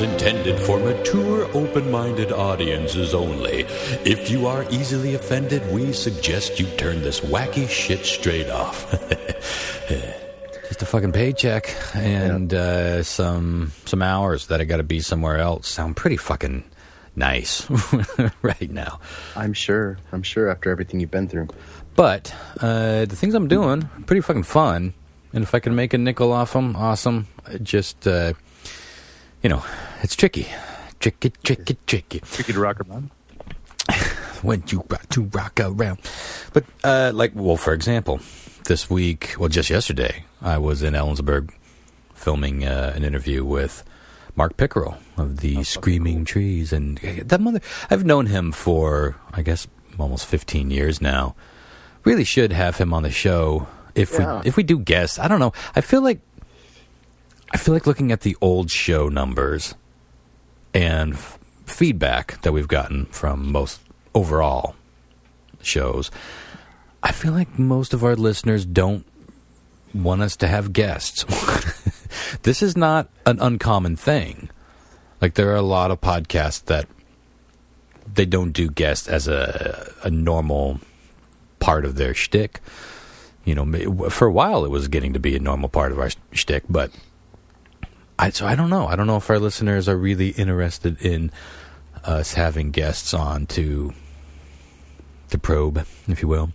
intended for mature, open-minded audiences only. If you are easily offended, we suggest you turn this wacky shit straight off. Just a fucking paycheck and some hours that I got to be somewhere else sound pretty fucking nice right now. I'm sure after everything you've been through. But the things I'm doing, pretty fucking fun. And if I can make a nickel off them, awesome. Just, it's tricky. Tricky. Tricky to rock around. When you got to rock around. But, for example, this week, just yesterday, I was in Ellensburg filming an interview with Mark Pickerel of the Screaming Trees. And I've known him for, I guess, almost 15 years now. Really should have him on the show if we do guests. I don't know. I feel like looking at the old show numbers and feedback that we've gotten from most overall shows, I feel like most of our listeners don't want us to have guests. This is not an uncommon thing. Like, there are a lot of podcasts that they don't do guests as a normal part of their shtick. For a while it was getting to be a normal part of our shtick, but I don't know. I don't know if our listeners are really interested in us having guests on to probe, if you will.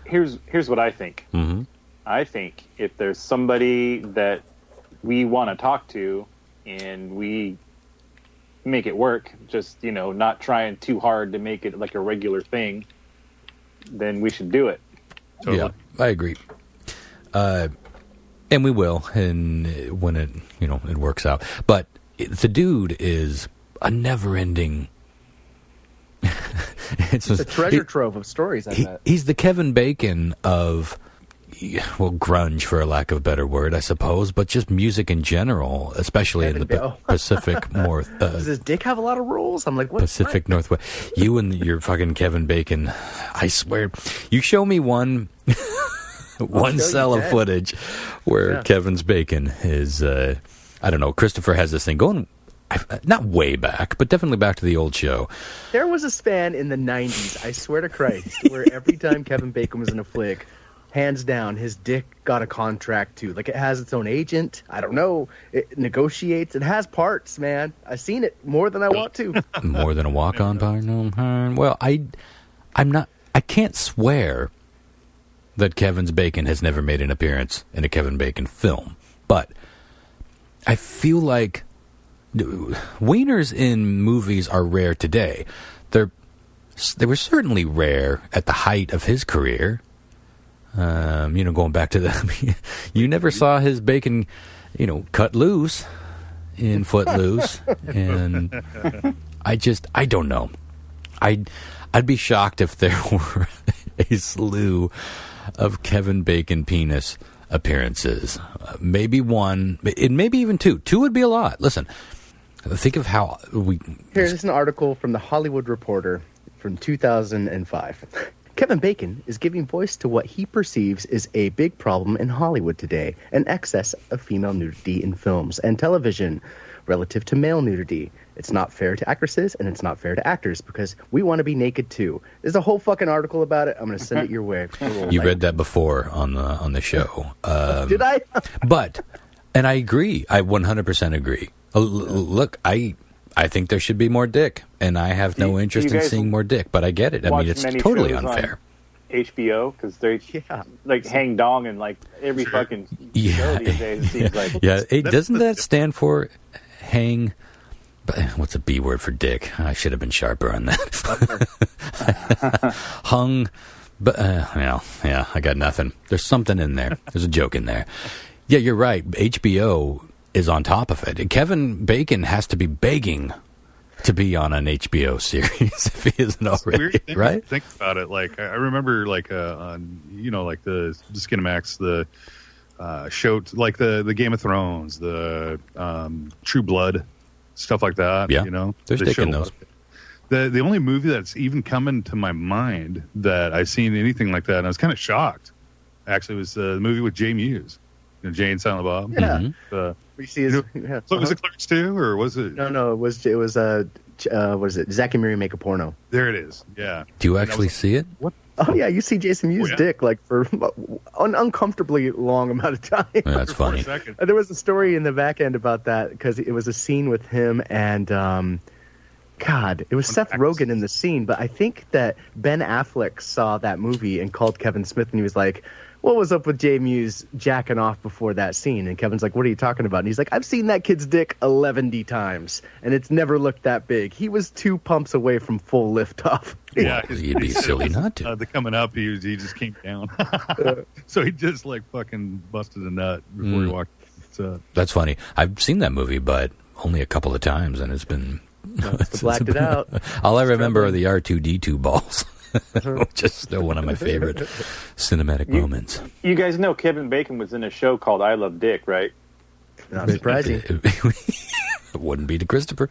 Here's what I think. Mm-hmm. I think if there's somebody that we want to talk to and we make it work, just, not trying too hard to make it like a regular thing, then we should do it. Totally. Yeah, I agree. And we will, and when it works out. But the dude is a never-ending. It's a treasure trove of stories. He's the Kevin Bacon of, grunge, for a lack of a better word, I suppose, but just music in general, especially in the Pacific North. Does his dick have a lot of rules? I'm like, what? Pacific Northwest. You and your fucking Kevin Bacon, I swear. You show me one cell of footage where Kevin's Bacon is, I don't know, Christopher has this thing going, not way back, but definitely back to the old show. There was a span in the 90s, I swear to Christ, where every time Kevin Bacon was in a flick, hands down, his dick got a contract too. Like, it has its own agent. I don't know. It negotiates. It has parts, man. I've seen it more than I want to. More than a walk-on partner. Well, I can't swear that Kevin's Bacon has never made an appearance in a Kevin Bacon film, but I feel like wieners in movies are rare today. They were certainly rare at the height of his career. Going back to the, you never saw his bacon, cut loose in Footloose, and I don't know. I'd be shocked if there were a slew of Kevin Bacon penis appearances. Maybe one, maybe even two. Two would be a lot. Listen, think of how Here's an article from the Hollywood Reporter from 2005. Kevin Bacon is giving voice to what he perceives is a big problem in Hollywood today, an excess of female nudity in films and television relative to male nudity. It's not fair to actresses, and it's not fair to actors, because we want to be naked too. There's a whole fucking article about it. I'm going to send it your way. You read that before on the show. Did I? And I agree. I 100% agree. Look, I think there should be more dick, and I have no interest in seeing more dick, but I get it. I mean, it's totally unfair. HBO, because they hang dong in like every fucking show these days. It seems like. Yeah, doesn't that stand for hang? What's a B word for dick? I should have been sharper on that. Hung, but I got nothing. There's something in there. There's a joke in there. Yeah, you're right. HBO is on top of it. Kevin Bacon has to be begging to be on an HBO series if he isn't already, right? Think about it. Like, I remember, like, on, like the Skinamax, the show, like the Game of Thrones, the True Blood, stuff like that. Yeah, there's dick in those. The only movie that's even coming to my mind that I've seen anything like that, and I was kind of shocked, actually, was the movie with Jay Mewes, Jay and Silent Bob. Yeah. We see his. Yeah. So was it Clerks 2, or was it? No. It was what is it? Zack and Miri Make a Porno. There it is. Yeah. Do you actually see it? What? Oh yeah, you see Jason Mewes' dick like for an uncomfortably long amount of time. Yeah, that's funny. There was a story in the back end about that because it was a scene with him and God, it was Seth Rogen in the scene, but I think that Ben Affleck saw that movie and called Kevin Smith and he was like, "What was up with Jay Mewes jacking off before that scene?" And Kevin's like, "What are you talking about?" And he's like, "I've seen that kid's dick 11 times, and it's never looked that big. He was 2 pumps away from full liftoff." Yeah, well, you'd be silly not to. The coming up, he just came down. So he just like fucking busted a nut before he walked. That's funny. I've seen that movie, but only a couple of times, and it's been... blacked it out. All I remember are the R2-D2 balls. Which is still one of my favorite cinematic moments. You guys know Kevin Bacon was in a show called I Love Dick, right? Not surprising. It wouldn't be to Christopher.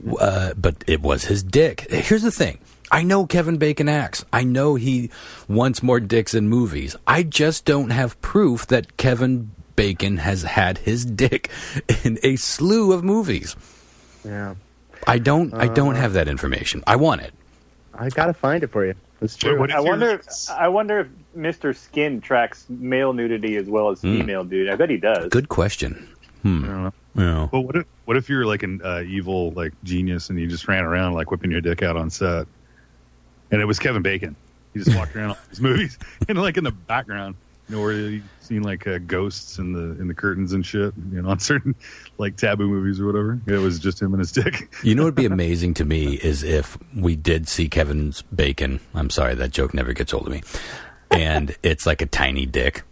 But it was his dick. Here's the thing. I know Kevin Bacon acts. I know he wants more dicks in movies. I just don't have proof that Kevin Bacon has had his dick in a slew of movies. Yeah. I don't have that information. I want it. I gotta find it for you. That's true. I wonder if Mr. Skin tracks male nudity as well as female nudity. I bet he does. Good question. I don't know. Yeah. Well, what if you're like an evil like genius and you just ran around like whipping your dick out on set, and it was Kevin Bacon? He just walked around all these movies and like in the background, where you seen like ghosts in the curtains and shit, on certain like taboo movies or whatever. It was just him and his dick. You know what would be amazing to me is if we did see Kevin's Bacon. I'm sorry, that joke never gets old of me. And it's like a tiny dick.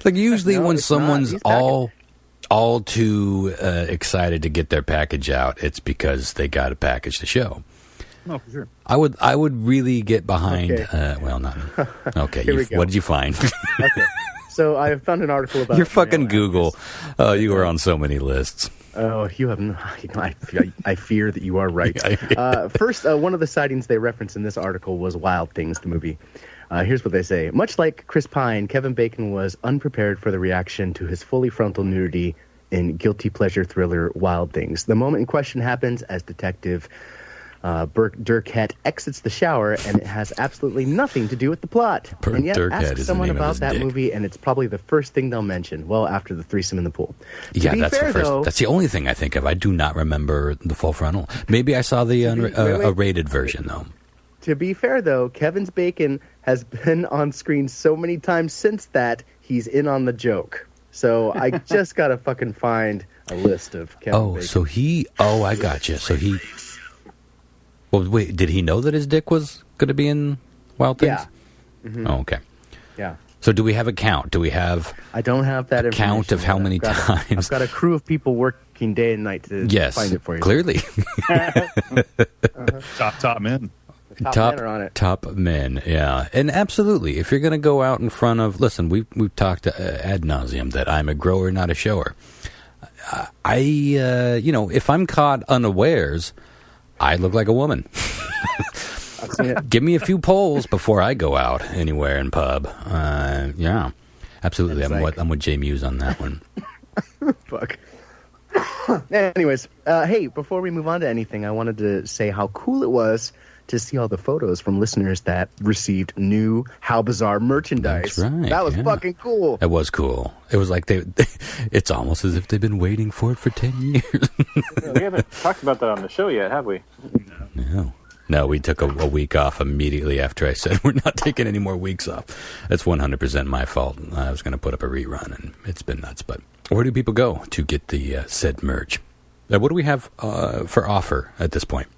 Like usually when someone's all too excited to get their package out, it's because they got a package to show. No, for sure. I would really get behind. Okay. Not okay. What did you find? Okay. So I found an article about your fucking Google. Oh, you were on so many lists. Oh, you have. I fear that you are right. First, one of the sightings they reference in this article was Wild Things, the movie. Here's what they say. Much like Chris Pine, Kevin Bacon was unprepared for the reaction to his fully frontal nudity in guilty pleasure thriller Wild Things. The moment in question happens as Detective Durkett exits the shower, and it has absolutely nothing to do with the plot. And yet, ask someone about that movie, and it's probably the first thing they'll mention. Well, after the threesome in the pool. Yeah, that's the first. That's the only thing I think of. I do not remember the full frontal. Maybe I saw the a rated version though. To be fair, though, Kevin's Bacon has been on screen so many times since that he's in on the joke. So I just gotta fucking find a list of Kevin Bacon. I gotcha. So he. Well, wait, did he know that his dick was going to be in Wild Things? Yeah. Mm-hmm. Oh, okay. Yeah. So do we have a count? Do we have I don't have that count of how many times? I've got a crew of people working day and night to find it for you. Clearly. Top men. Top men are on it. Top men, yeah. And absolutely, if you're going to go out in front of... Listen, we've talked ad nauseum that I'm a grower, not a shower. If I'm caught unawares... I look like a woman. Give me a few polls before I go out anywhere in pub. Yeah, absolutely. I'm with Jay Mewes on that one. Fuck. Anyways, hey, before we move on to anything, I wanted to say how cool it was to see all the photos from listeners that received new How Bizarre merchandise. That's right. That was fucking cool. It was cool. It was like it's almost as if they've been waiting for it for 10 years. We haven't talked about that on the show yet, have we? No, we took a week off immediately after I said we're not taking any more weeks off. That's 100% my fault. I was going to put up a rerun, and it's been nuts. But where do people go to get the said merch? What do we have for offer at this point?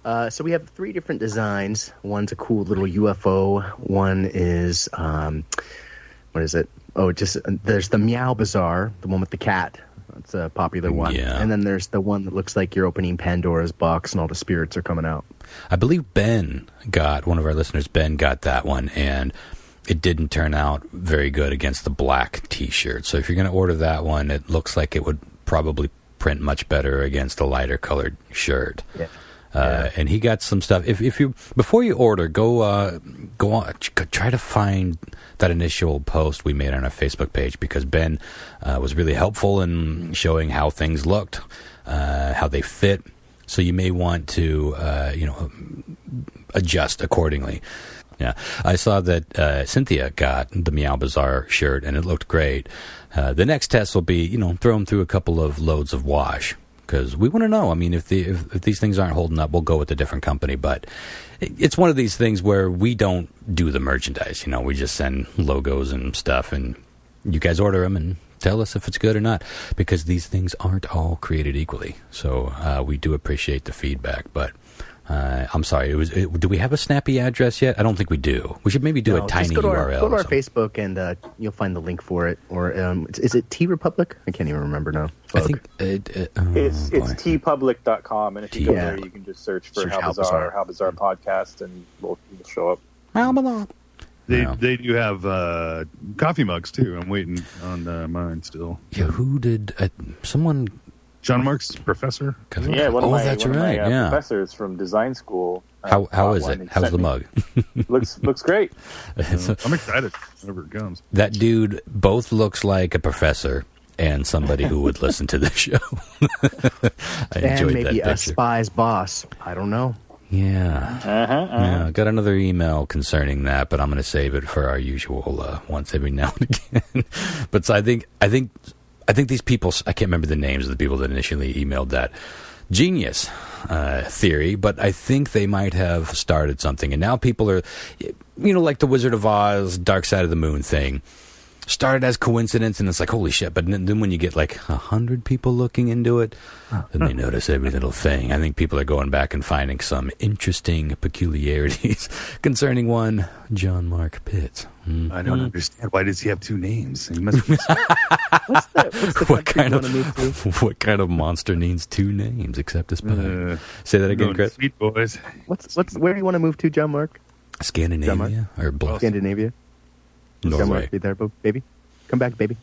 So we have 3 different designs. One's a cool little UFO. One is, what is it? Oh, there's the Meow Bazaar, the one with the cat. That's a popular one. Yeah. And then there's the one that looks like you're opening Pandora's box and all the spirits are coming out. I believe one of our listeners, Ben, got that one, and it didn't turn out very good against the black T-shirt. So if you're going to order that one, it looks like it would probably print much better against the lighter colored shirt. Yeah. And he got some stuff. If you before you order, go on, try to find that initial post we made on our Facebook page, because Ben was really helpful in showing how things looked, how they fit. So you may want to adjust accordingly. Yeah, I saw that Cynthia got the Meow Bazaar shirt, and it looked great. The next test will be, throw them through a couple of loads of wash, because we want to know. I mean, if these things aren't holding up, we'll go with a different company. But it's one of these things where we don't do the merchandise. We just send logos and stuff, and you guys order them and tell us if it's good or not, because these things aren't all created equally. So we do appreciate the feedback, but. I'm sorry. Do we have a snappy address yet? I don't think we do. We should maybe do a tiny URL. Go to our Facebook and you'll find the link for it. Or is it T Republic? I can't even remember now. I think it's tpublic.com, and if you go there, you can just search for How Bizarre or How Bizarre Podcast, and we'll show up. How bizarre. They do have coffee mugs too. I'm waiting on mine still. Yeah, who did someone? John Mark's professor. Yeah, one of my Yeah. professors from design school. How is it? How's the mug? looks great. I'm excited whenever it comes. That dude both looks like a professor and somebody who would listen to this show. I enjoyed and maybe that a picture. spy's boss. I don't know. Yeah. Yeah. I got another email concerning that, but I'm going to save it for our usual once every now and again. But so I think these people, I can't remember the names of the people that initially emailed that genius theory, but I think they might have started something. And now people are, like the Wizard of Oz, Dark Side of the Moon thing. Started as coincidence, and it's like, holy shit. But then when you get like 100 people looking into it, then they notice every little thing. I think people are going back and finding some interesting peculiarities concerning one John Mark Pitts. Mm-hmm. I don't understand. Why does he have two names? He must be What's the what kind country you wanna move to? What kind of monster needs two names except a spy? Say that again, Chris. Sweet boys. Where do you want to move to, John Mark? Scandinavia or Scandinavia? Norway. John Mark, be there, baby. Come back, baby.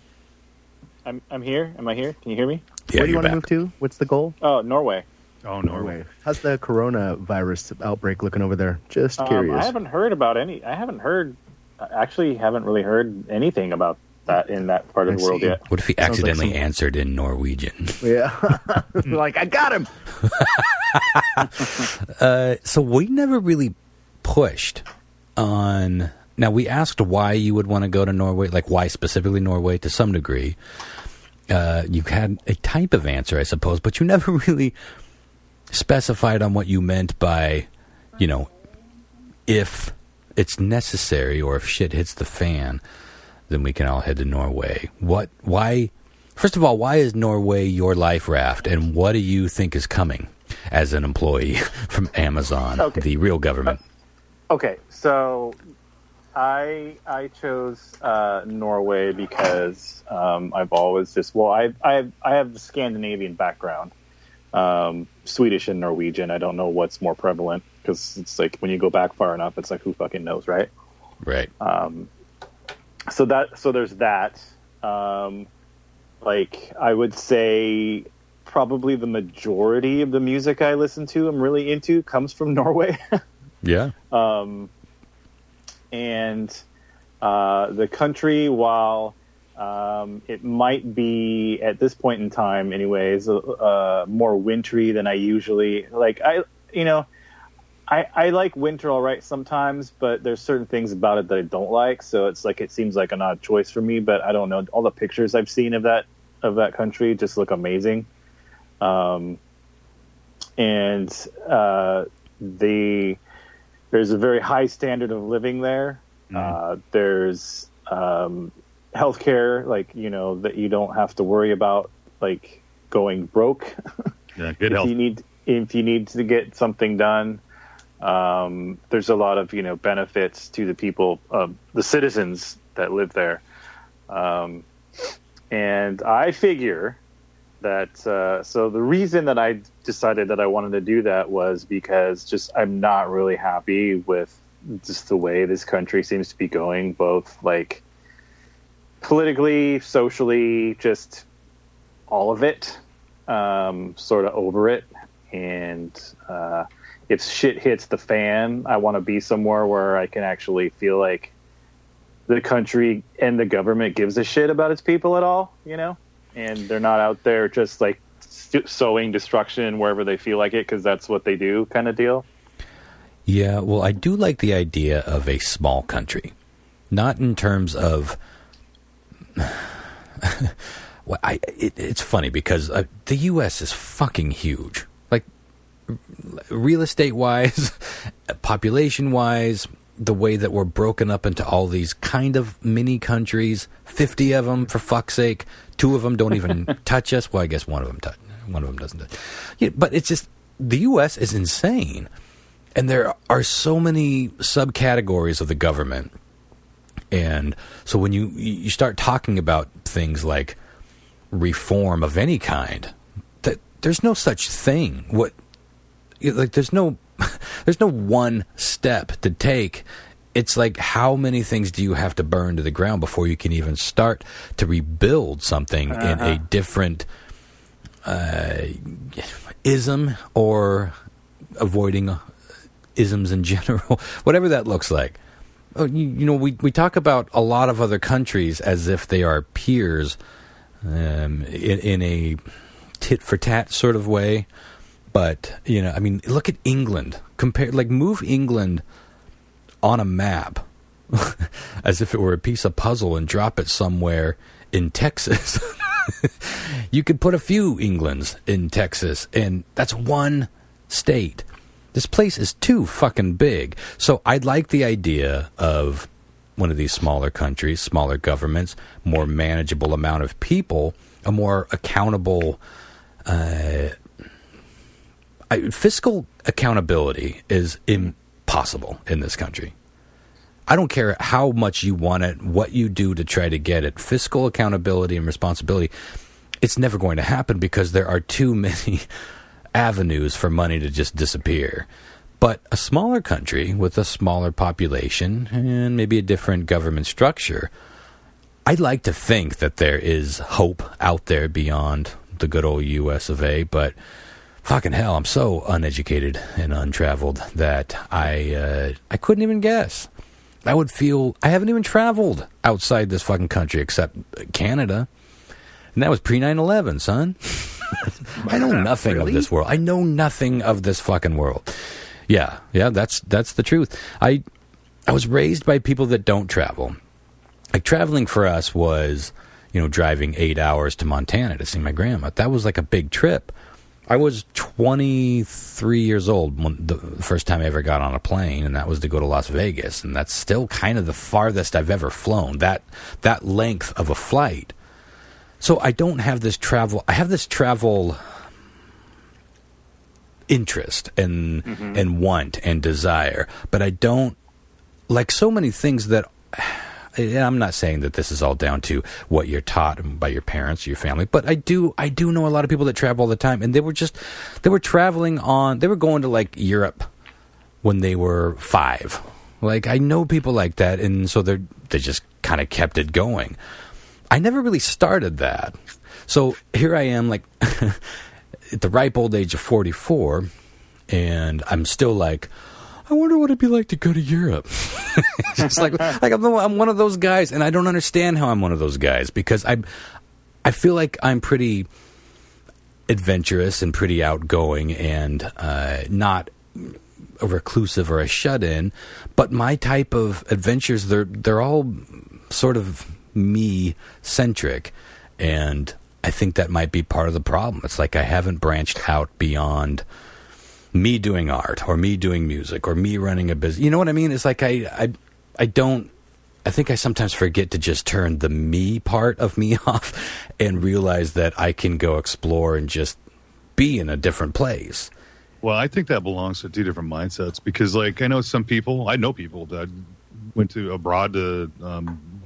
I'm here. Am I here? Can you hear me? Yeah, Where do you you're want to back. move to? What's the goal? Oh, Norway. Oh, Norway. How's the coronavirus outbreak looking over there? Just curious. I haven't heard about any. I haven't really heard anything about that in that part of the world yet. What if he accidentally answered in Norwegian? Yeah. Like, I got him. So we never really pushed on... Now, we asked why you would want to go to Norway, like why specifically Norway to some degree. You had a type of answer, I suppose, but you never really specified on what you meant by, if it's necessary or if shit hits the fan, then we can all head to Norway. Why? First of all, why is Norway your life raft, and what do you think is coming as an employee from Amazon, the real government? Okay, so I chose Norway because I've always I have a Scandinavian background, Swedish and Norwegian. I don't know what's more prevalent, because it's like when you go back far enough, it's like who fucking knows, right? Right. So there's that. Like I would say, probably the majority of the music I listen to, I'm really into, comes from Norway. Yeah. And the country, while it might be at this point in time, anyways, more wintry than I usually like. I like winter all right sometimes, but there's certain things about it that I don't like. So it's like it seems like an odd choice for me. But I don't know. All the pictures I've seen of that country just look amazing. There's a very high standard of living there. There's healthcare, like, that you don't have to worry about, like, going broke. Yeah, good health. If you need to get something done, there's a lot of, benefits to the people, the citizens that live there. And I figure that so the reason that I decided that I wanted to do that was because I'm not really happy with just the way this country seems to be going, both like politically, socially, just all of it. Sort of over it. And if shit hits the fan, I want to be somewhere where I can actually feel like the country and the government gives a shit about its people at all, and they're not out there just like sowing destruction wherever they feel like it because that's what they do kind of deal. Yeah, well, I do like the idea of a small country. Not in terms of... well, it's funny because the U.S. is fucking huge. Like, real estate-wise, population-wise, the way that we're broken up into all these kind of mini countries, 50 of them, for fuck's sake. 2 of them don't even touch us. Well, I guess one of them doesn't touch. Yeah, but it's just, the U.S. is insane. And there are so many subcategories of the government. And so when you start talking about things like reform of any kind, that there's no such thing. There's no one step to take. It's like, how many things do you have to burn to the ground before you can even start to rebuild something in a different ism, or avoiding isms in general, whatever that looks like. We talk about a lot of other countries as if they are peers in a tit-for-tat sort of way. But, look at England. Move England on a map as if it were a piece of puzzle and drop it somewhere in Texas. You could put a few Englands in Texas, and that's one state. This place is too fucking big. So I'd like the idea of one of these smaller countries, smaller governments, more manageable amount of people, a more accountable... fiscal accountability is impossible in this country. I don't care how much you want it, what you do to try to get it. Fiscal accountability and responsibility, it's never going to happen because there are too many avenues for money to just disappear. But a smaller country with a smaller population and maybe a different government structure, I'd like to think that there is hope out there beyond the good old US of A, but fucking hell, I'm so uneducated and untraveled that I couldn't even guess. I would feel... I haven't even traveled outside this fucking country except Canada. And that was pre-9/11, son. I know nothing of this world. I know nothing of this fucking world. Yeah, that's the truth. I was raised by people that don't travel. Like, traveling for us was, driving 8 hours to Montana to see my grandma. That was like a big trip. I was 23 years old when the first time I ever got on a plane, and that was to go to Las Vegas, and that's still kind of the farthest I've ever flown, that length of a flight. So I don't have this travel... I have this travel interest and want and desire, but I don't... Like so many things that... I'm not saying that this is all down to what you're taught by your parents or your family, but I do know a lot of people that travel all the time, and they were traveling they were going to like Europe when they were 5. Like, I know people like that, and so they just kind of kept it going. I never really started that. So here I am, like, at the ripe old age of 44, and I'm still like, I wonder what it'd be like to go to Europe. It's like I'm one of those guys, and I don't understand how I'm one of those guys, because I feel like I'm pretty adventurous and pretty outgoing and not a reclusive or a shut-in. But my type of adventures, they're all sort of me-centric, and I think that might be part of the problem. It's like I haven't branched out beyond me doing art or me doing music or me running a business. You know what I mean? It's like I think I sometimes forget to just turn the me part of me off and realize that I can go explore and just be in a different place. Well, I think that belongs to 2 different mindsets, because like I know people that went to abroad to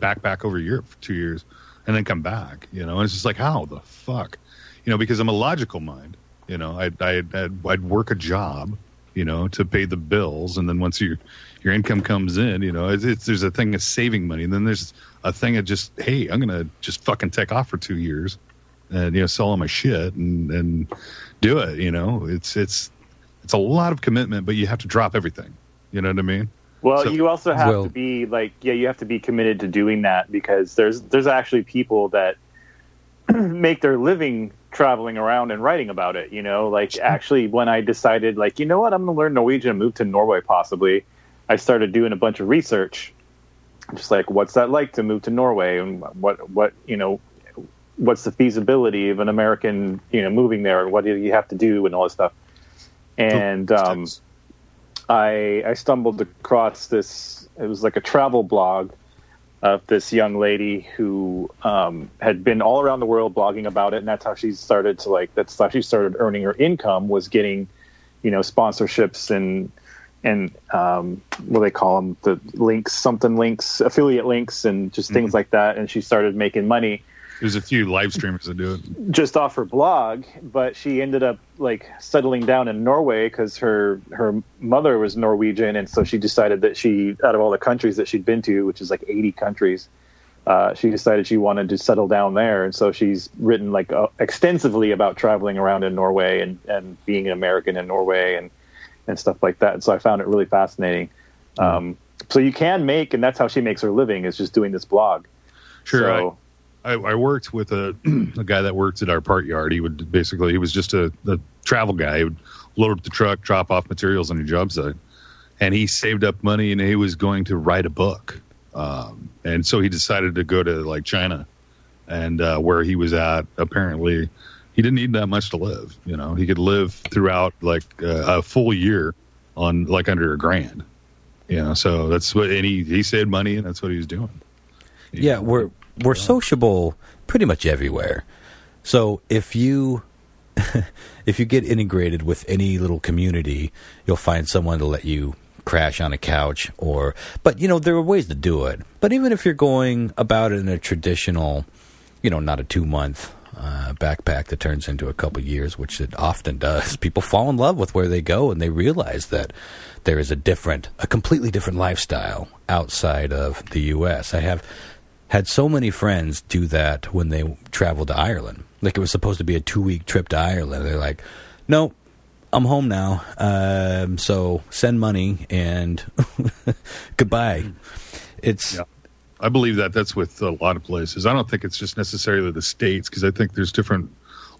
backpack over Europe for 2 years and then come back, and it's just like, how the fuck, because I'm a logical mind. I'd work a job, to pay the bills, and then once your income comes in, there's a thing of saving money, and then there's a thing of just, hey, I'm gonna just fucking take off for 2 years, and sell all my shit and do it. It's a lot of commitment, but you have to drop everything. You know what I mean? Well, you also have to be you have to be committed to doing that, because there's actually people that make their living traveling around and writing about it. Actually, when I decided, you know what, I'm going to learn Norwegian and move to Norway possibly, I started doing a bunch of research, just what's that like to move to Norway, and what's the feasibility of an American, moving there, and what do you have to do and all this stuff. And I stumbled across this. It was like a travel blog of this young lady who had been all around the world blogging about it, and that's how she started to that's how she started earning her income, was getting, sponsorships and what do they call them, the links, affiliate links, and just things like that. And she started making money. There's a few live streamers that do it just off her blog, but she ended up settling down in Norway because her mother was Norwegian, and so she decided that out of all the countries that she'd been to, which is 80 countries, she decided she wanted to settle down there, and so she's written extensively about traveling around in Norway and being an American in Norway and stuff like that. And so I found it really fascinating. So you can make, and that's how she makes her living, is just doing this blog. Sure. So, I worked with a guy that worked at our part yard. He was just a travel guy. He would load up the truck, drop off materials on your job site, and he saved up money, and he was going to write a book. And so he decided to go to China, and where he was at, apparently he didn't need that much to live. He could live throughout a full year on under $1,000. So that's what, and he saved money, and that's what he was doing. Yeah, we're sociable pretty much everywhere. So if you get integrated with any little community, you'll find someone to let you crash on a couch, but there are ways to do it. But even if you're going about it in a traditional, not a 2-month backpack that turns into a couple years, which it often does, people fall in love with where they go, and they realize that there is a completely different lifestyle outside of the U.S. I have had so many friends do that when they traveled to Ireland. It was supposed to be a 2-week trip to Ireland. They're like, no, I'm home now. So send money and goodbye. I believe that's with a lot of places. I don't think it's just necessarily the states, because I think there's different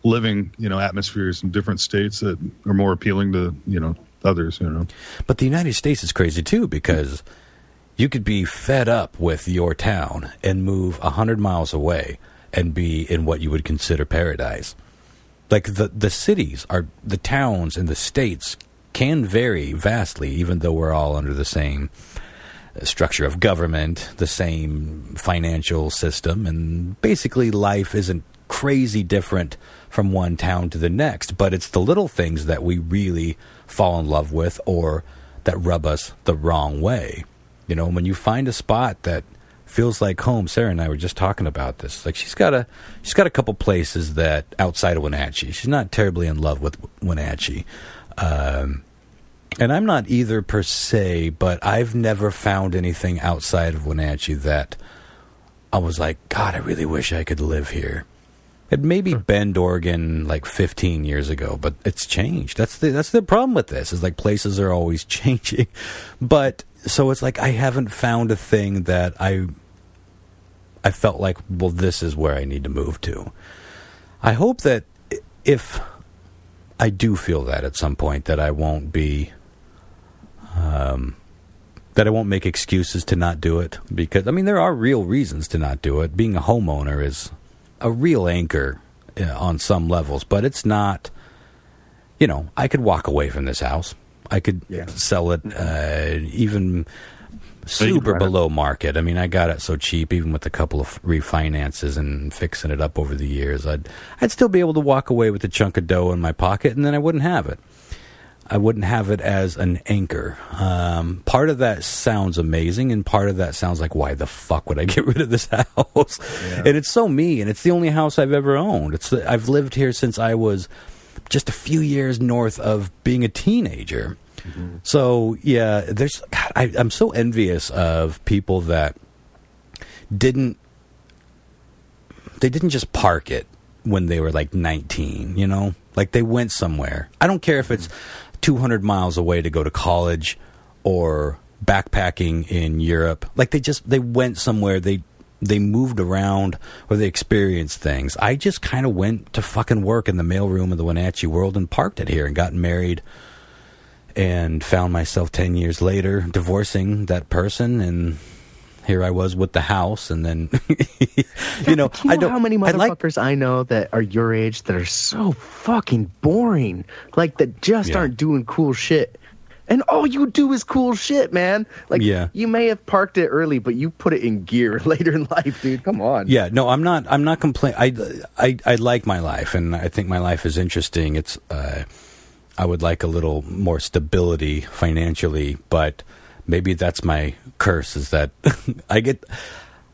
living, atmospheres in different states that are more appealing to, others, But the United States is crazy too, because you could be fed up with your town and move 100 miles away and be in what you would consider paradise. The cities, the towns and the states can vary vastly, even though we're all under the same structure of government, the same financial system, and basically life isn't crazy different from one town to the next, but it's the little things that we really fall in love with or that rub us the wrong way. When you find a spot that feels like home. Sarah and I were just talking about this. She's got a couple places that outside of Wenatchee. She's not terribly in love with Wenatchee. And I'm not either per se, but I've never found anything outside of Wenatchee that I was like, God, I really wish I could live here. It maybe Bend, Oregon, 15 years ago, but it's changed. That's the problem with this, is places are always changing. But so it's I haven't found a thing that I felt like, well, this is where I need to move to. I hope that if I do feel that at some point, that I won't be, that I won't make excuses to not do it, because there are real reasons to not do it. Being a homeowner is a real anchor on some levels, but it's not, I could walk away from this house. I could sell it even super below market. I got it so cheap, even with a couple of refinances and fixing it up over the years. I'd still be able to walk away with a chunk of dough in my pocket, and then I wouldn't have it. I wouldn't have it as an anchor. Part of that sounds amazing, and part of that sounds like, why the fuck would I get rid of this house? Yeah. And it's so me, and it's the only house I've ever owned. I've lived here since I was just a few years north of being a teenager. Mm-hmm. So, yeah, I'm so envious of people that didn't just park it when they were like 19, you know? Like they went somewhere. I don't care if it's 200 miles away to go to college or backpacking in Europe. Like they went somewhere, they moved around or they experienced things. I just kind of went to fucking work in the mailroom of the Wenatchee World and parked it here and got married and found myself 10 years later divorcing that person, and here I was with the house, and then, you know, do you know how many motherfuckers I know that are your age that are so fucking boring, like that just aren't doing cool shit, and all you do is cool shit, man. Like, you may have parked it early, but you put it in gear later in life, dude. Come on. Yeah, no, I'm not complaining. I like my life, and I think my life is interesting. It's I would like a little more stability financially, but maybe that's my curse, is that I get...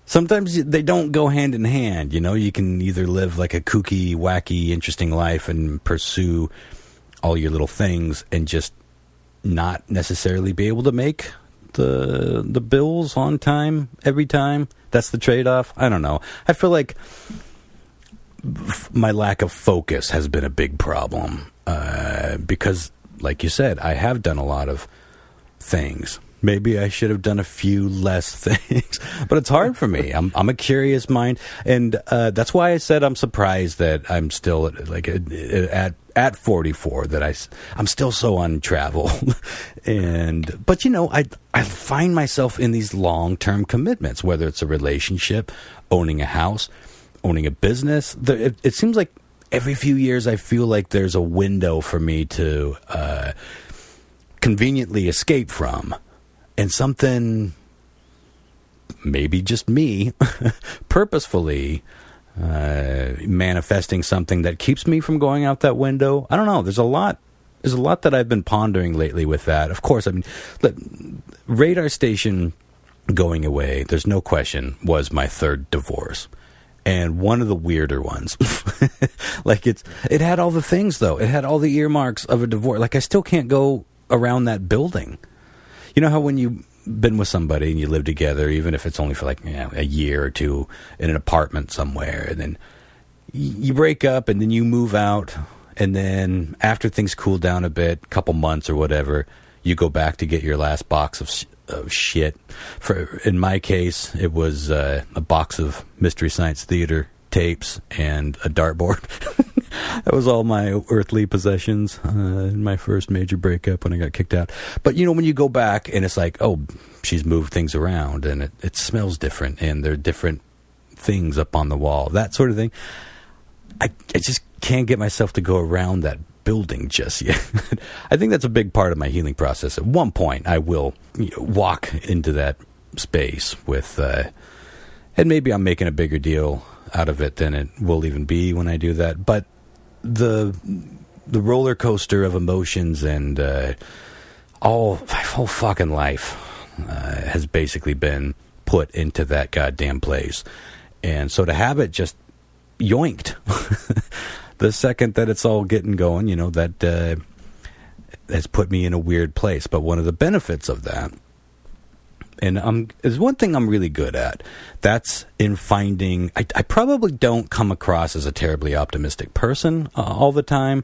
Sometimes they don't go hand in hand, you know? You can either live like a kooky, wacky, interesting life and pursue all your little things and just not necessarily be able to make the bills on time every time. That's the trade-off. I don't know. I feel like my lack of focus has been a big problem because, like you said, I have done a lot of things. Maybe I should have done a few less things, but it's hard for me. I'm a curious mind, and that's why I said I'm surprised that I'm still at 44, that I'm still so untraveled. But you know, I find myself in these long-term commitments, whether it's a relationship, owning a house, owning a business. It seems like every few years I feel like there's a window for me to conveniently escape from. And something, maybe just me, purposefully manifesting something that keeps me from going out that window. I don't know. There's a lot that I've been pondering lately with that. Of course, I mean, radar station going away, there's no question, was my third divorce. And one of the weirder ones. Like it had all the things, though. It had all the earmarks of a divorce. Like I still can't go around that building. You know how when you've been with somebody and you live together, even if it's only for like a year or two in an apartment somewhere, and then you break up and then you move out, and then after things cool down a bit, couple months or whatever, you go back to get your last box of shit. In my case, it was a box of Mystery Science Theater tapes and a dartboard. That was all my earthly possessions in my first major breakup when I got kicked out. But, you know, when you go back and it's like, oh, she's moved things around and it smells different and there are different things up on the wall, that sort of thing. I just can't get myself to go around that building just yet. I think that's a big part of my healing process. At one point, I will walk into that space with, and maybe I'm making a bigger deal out of it than it will even be when I do that. But the roller coaster of emotions and my whole fucking life has basically been put into that goddamn place. And so to have it just yoinked the second that it's all getting going, you know, that has put me in a weird place. But one of the benefits of that, and there's one thing I'm really good at, that's in finding, I probably don't come across as a terribly optimistic person all the time,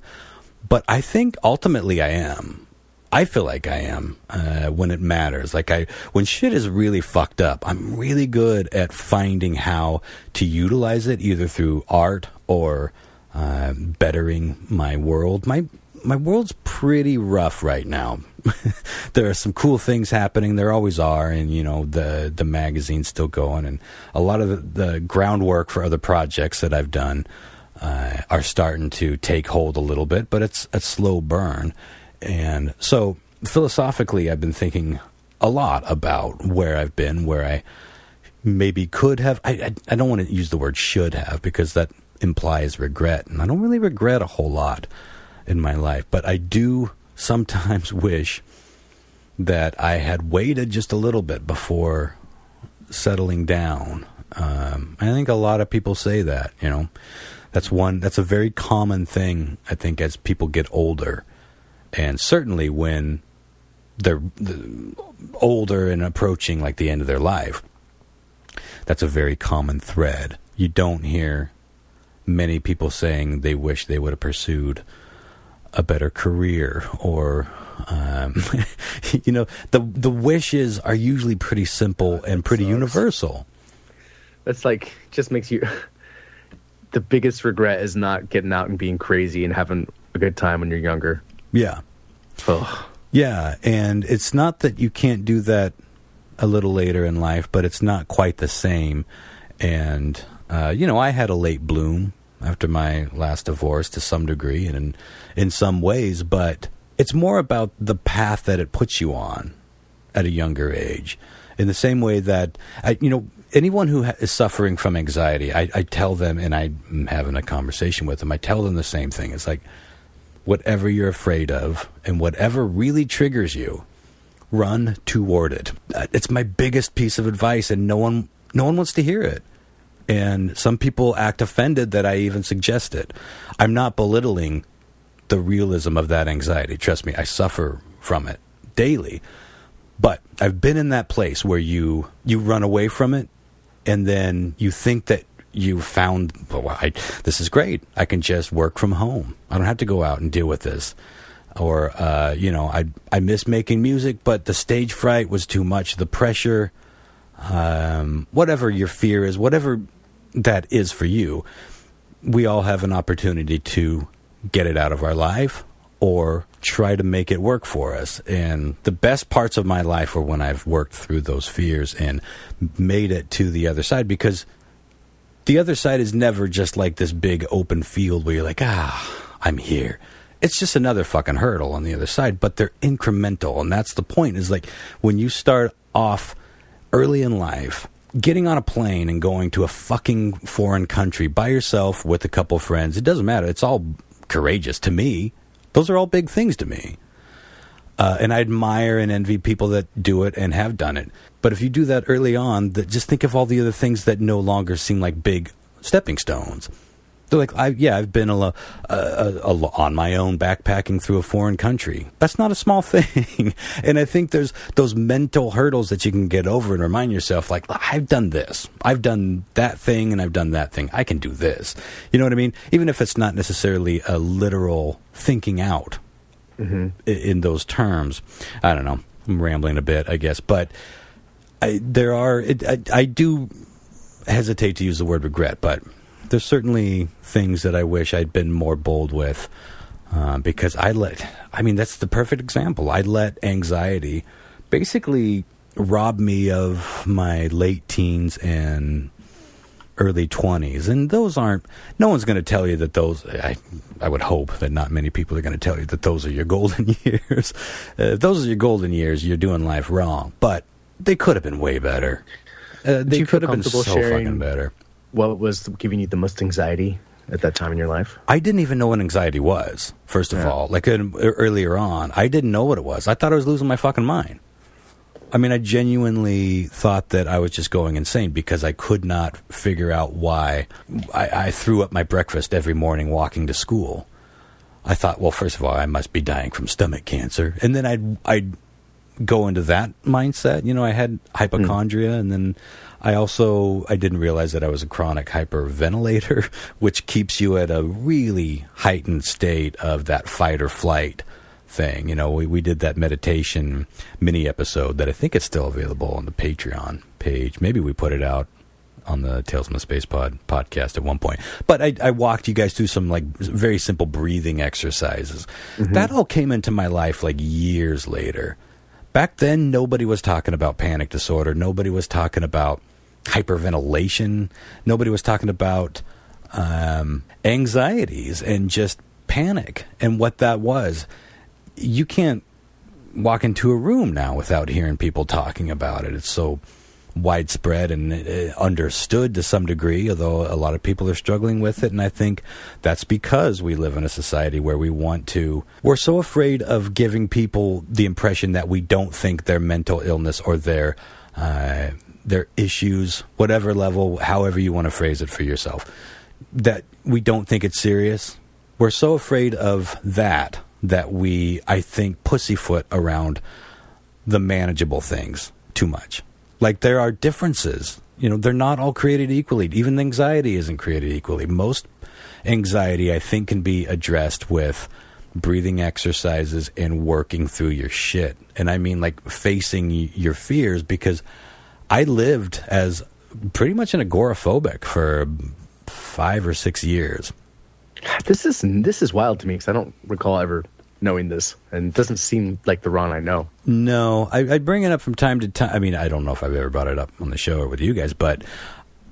but I think ultimately I am. I feel like I am when it matters. Like when shit is really fucked up, I'm really good at finding how to utilize it, either through art or bettering my world. My world's pretty rough right now. There are some cool things happening. There always are. And, you know, the magazine's still going. And a lot of the groundwork for other projects that I've done are starting to take hold a little bit. But it's a slow burn. And so philosophically, I've been thinking a lot about where I've been, where I maybe could have. I don't want to use the word should have, because that implies regret. And I don't really regret a whole lot in my life. But I do sometimes wish that I had waited just a little bit before settling down. I think a lot of people say that, you know. That's a very common thing, I think, as people get older. And certainly when they're older and approaching like the end of their life, that's a very common thread. You don't hear many people saying they wish they would have pursued a better career, or the wishes are usually pretty simple and pretty universal. That's like, just makes you the biggest regret is not getting out and being crazy and having a good time when you're younger. Yeah. Oh. Yeah, and it's not that you can't do that a little later in life, but it's not quite the same. And I had a late bloom after my last divorce to some degree, and in some ways, but it's more about the path that it puts you on at a younger age. In the same way that, anyone who is suffering from anxiety, I tell them, and I'm having a conversation with them, I tell them the same thing. It's like, whatever you're afraid of and whatever really triggers you, run toward it. It's my biggest piece of advice, and no one wants to hear it. And some people act offended that I even suggest it. I'm not belittling the realism of that anxiety. Trust me, I suffer from it daily. But I've been in that place where you run away from it, and then you think that you found, this is great. I can just work from home. I don't have to go out and deal with this. Or, I miss making music, but the stage fright was too much. The pressure, whatever your fear is, whatever that is for you, we all have an opportunity to get it out of our life or try to make it work for us. And the best parts of my life were when I've worked through those fears and made it to the other side, because the other side is never just like this big open field where you're like, I'm here. It's just another fucking hurdle on the other side, but they're incremental. And that's the point, is like when you start off early in life, getting on a plane and going to a fucking foreign country by yourself with a couple friends, it doesn't matter. It's all courageous to me. Those are all big things to me. And I admire and envy people that do it and have done it. But if you do that early on, just think of all the other things that no longer seem like big stepping stones. They're like, I've been on my own backpacking through a foreign country. That's not a small thing. And I think there's those mental hurdles that you can get over and remind yourself, like, I've done this. I've done that thing, and I've done that thing. I can do this. You know what I mean? Even if it's not necessarily a literal thinking out in those terms. I don't know. I'm rambling a bit, I guess. But I do hesitate to use the word regret, but there's certainly things that I wish I'd been more bold with, because that's the perfect example. I let anxiety basically rob me of my late teens and early 20s. And no one's going to tell you that those, I would hope that not many people are going to tell you that those are your golden years. If those are your golden years, you're doing life wrong. But they could have been way better. They could have been so fucking better. What was giving you the most anxiety at that time in your life? I didn't even know what anxiety was, first of all. Like earlier on, I didn't know what it was. I thought I was losing my fucking mind. I mean, I genuinely thought that I was just going insane because I could not figure out why I threw up my breakfast every morning walking to school. I thought, well, first of all, I must be dying from stomach cancer. And then I'd go into that mindset. I had hypochondria, and then I didn't realize that I was a chronic hyperventilator, which keeps you at a really heightened state of that fight or flight thing. We did that meditation mini episode that I think is still available on the Patreon page. Maybe we put it out on the Tales from the Space Pod podcast at one point. But I walked you guys through some like very simple breathing exercises. That all came into my life like years later. Back then, nobody was talking about panic disorder. Nobody was talking about hyperventilation. Nobody was talking about anxieties and just panic and what that was. You can't walk into a room now without hearing people talking about it. It's so widespread and understood to some degree, although a lot of people are struggling with it. And I think that's because we live in a society where we're so afraid of giving people the impression that we don't think their mental illness or their issues, whatever level, however you want to phrase it for yourself, that we don't think it's serious. We're so afraid of that we, I think, pussyfoot around the manageable things too much. Like, there are differences. They're not all created equally. Even anxiety isn't created equally. Most anxiety, I think, can be addressed with breathing exercises and working through your shit. And I mean, like, facing your fears, because I lived as pretty much an agoraphobic for 5 or 6 years. This is wild to me, because I don't recall ever knowing this, and it doesn't seem like the Ron I know. No, I bring it up from time to time. I mean, I don't know if I've ever brought it up on the show or with you guys, but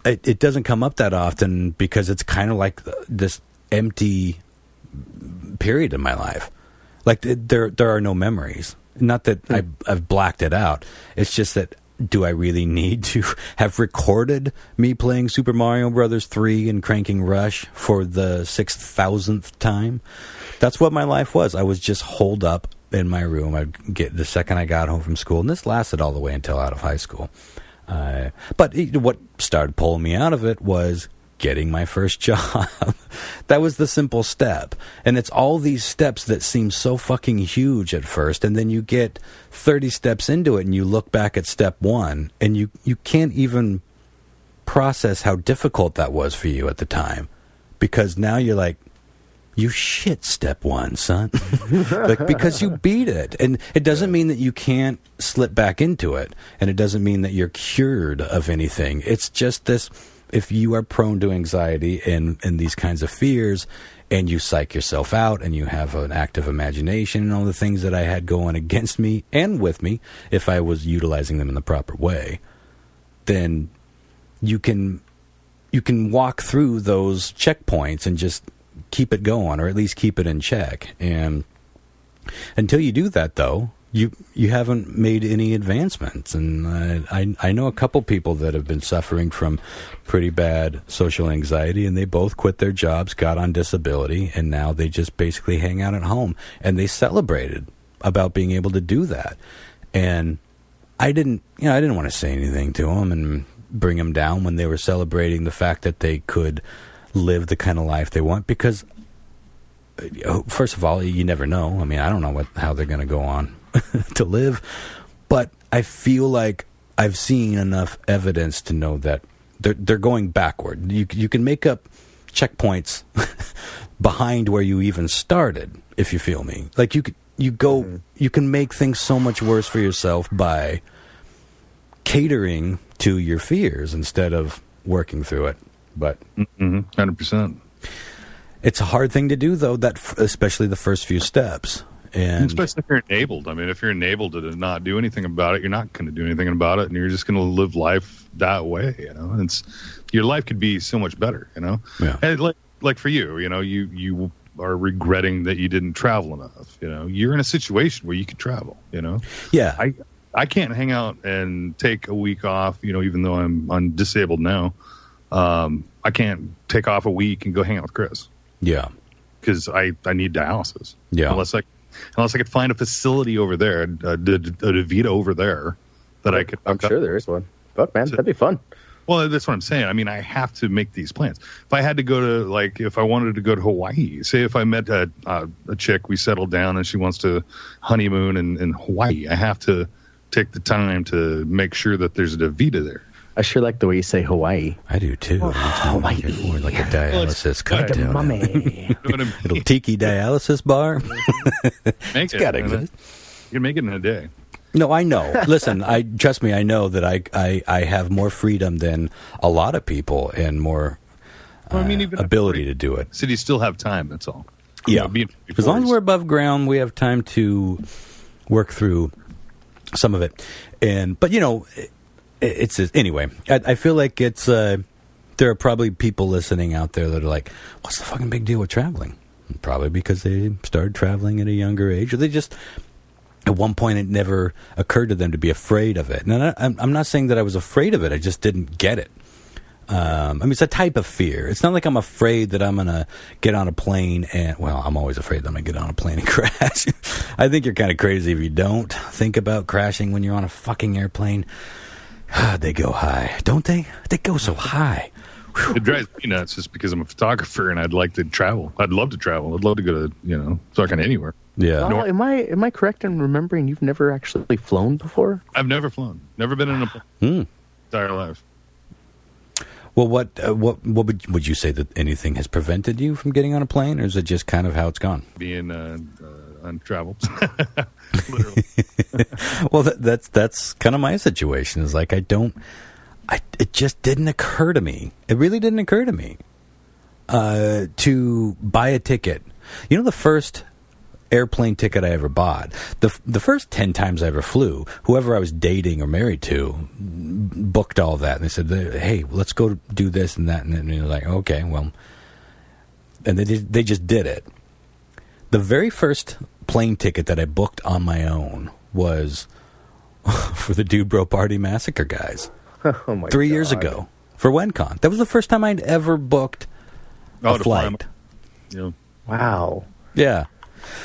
it doesn't come up that often, because it's kind of like this empty period in my life. Like, there are no memories. Not that I've blacked it out. It's just that, do I really need to have recorded me playing Super Mario Brothers 3 and cranking Rush for the 6,000th time? That's what my life was. I was just holed up in my room. I'd get the second I got home from school, and this lasted all the way until out of high school. But what started pulling me out of it was getting my first job. That was the simple step. And it's all these steps that seem so fucking huge at first, and then you get 30 steps into it and you look back at step 1 and you can't even process how difficult that was for you at the time, because now you're like, you shit step 1, son. Like, because you beat it. And it doesn't mean that you can't slip back into it, and it doesn't mean that you're cured of anything. It's just this: if you are prone to anxiety and these kinds of fears, and you psych yourself out, and you have an active imagination and all the things that I had going against me and with me, if I was utilizing them in the proper way, then you can walk through those checkpoints and just keep it going, or at least keep it in check. And until you do that, though, you haven't made any advancements. And I know a couple people that have been suffering from pretty bad social anxiety, and they both quit their jobs, got on disability, and now they just basically hang out at home. And they celebrated about being able to do that. And I didn't want to say anything to them and bring them down when they were celebrating the fact that they could live the kind of life they want, because first of all, you never know. I mean, I don't know how they're going to go on to live, but I feel like I've seen enough evidence to know that they're going backward. You can make up checkpoints behind where you even started, if you feel me. Like, you can make things so much worse for yourself by catering to your fears instead of working through it. But 100%. It's a hard thing to do, though, especially the first few steps. And especially if you're enabled. I mean, if you're enabled to not do anything about it, you're not going to do anything about it, and you're just going to live life that way, And your life could be so much better, Yeah. And like for you, you are regretting that you didn't travel enough. You're in a situation where you could travel. Yeah. I can't hang out and take a week off. Even though I'm disabled now. I can't take off a week and go hang out with Chris. Yeah. Because I need dialysis. Yeah. Unless I could find a facility over there, a DaVita over there that I could. I'm sure there is one. Fuck, man, that'd be fun. Well, that's what I'm saying. I mean, I have to make these plans. If I had to go to, if I wanted to go to Hawaii, say if I met a chick, we settled down and she wants to honeymoon in Hawaii, I have to take the time to make sure that there's a DaVita there. I sure like the way you say Hawaii. I do too. Hawaii. Like a dialysis cocktail. Mummy. Little tiki dialysis bar. It's got to exist. You can make it in a day. No, I know. Listen, trust me. I know that I have more freedom than a lot of people, and more even ability to do it. So you still have time. That's all. Yeah. As long as we're above ground, we have time to work through some of it. But it's anyway. I feel like it's there are probably people listening out there that are like, "What's the fucking big deal with traveling?" Probably because they started traveling at a younger age, or they just at one point it never occurred to them to be afraid of it. And I'm not saying that I was afraid of it. I just didn't get it. I mean, it's a type of fear. It's not like I'm afraid that I'm gonna get on a plane and I'm always afraid that I'm gonna get on a plane and crash. I think you're kind of crazy if you don't think about crashing when you're on a fucking airplane. They go high, don't they? They go so high. Whew. It drives me nuts just because I'm a photographer and I'd like to travel. I'd love to travel. I'd love to go to, fucking anywhere. Yeah. Well, am I correct in remembering you've never actually flown before? I've never flown. Never been in a plane. Entire life. Well, what would you say that anything has prevented you from getting on a plane, or is it just kind of how it's gone? Being untraveled. Literally. Well, that's kind of my situation. Is like it just didn't occur to me. It really didn't occur to me to buy a ticket. You know, the first airplane ticket I ever bought, the first 10 times I ever flew, whoever I was dating or married to booked all of that. And they said, hey, let's go do this and that. And you're like, okay, well. And they just did it. The very first plane ticket that I booked on my own was for the Dude Bro Party Massacre guys. Oh my 3 God. years ago for WenCon. That was the first time I'd ever booked a flight. Yeah. Wow. Yeah.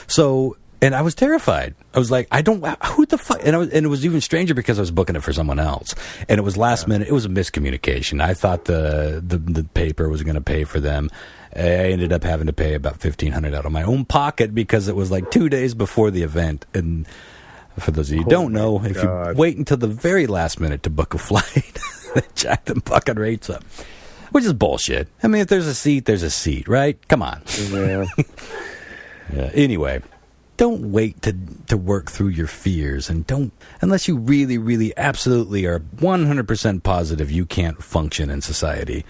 So, and I was terrified. I was like, who the fuck? And it was even stranger because I was booking it for someone else. And it was last minute. It was a miscommunication. I thought the paper was going to pay for them. I ended up having to pay about $1,500 out of my own pocket because it was like 2 days before the event. And for those of you who don't know, if you wait until the very last minute to book a flight, they jack them fucking rates up, which is bullshit. I mean, if there's a seat, there's a seat, right? Come on. Yeah. Yeah. Anyway, don't wait to work through your fears, and don't, unless you really, really, absolutely are 100% positive you can't function in society.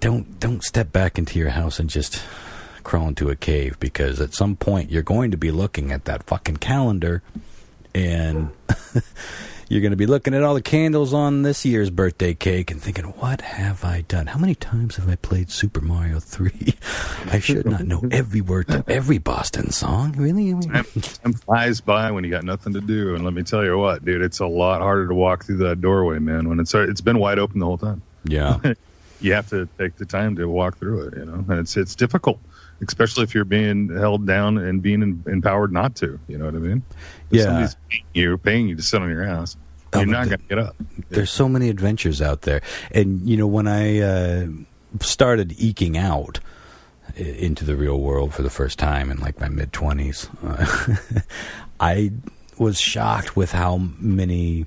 Don't step back into your house and just crawl into a cave, because at some point you're going to be looking at that fucking calendar, and you're going to be looking at all the candles on this year's birthday cake and thinking, what have I done? How many times have I played Super Mario 3? I should not know every word to every Boston song. Really? Time flies by when you got nothing to do. And let me tell you what, dude, it's a lot harder to walk through that doorway, man, when it's been wide open the whole time. Yeah. You have to take the time to walk through it, you know, and it's difficult, especially if you're being held down and being empowered not to, you know what I mean? If somebody's paying you to sit on your ass, you're not going to get up. There's so many adventures out there. And, you know, when I started eking out into the real world for the first time in like my mid-20s, I was shocked with how many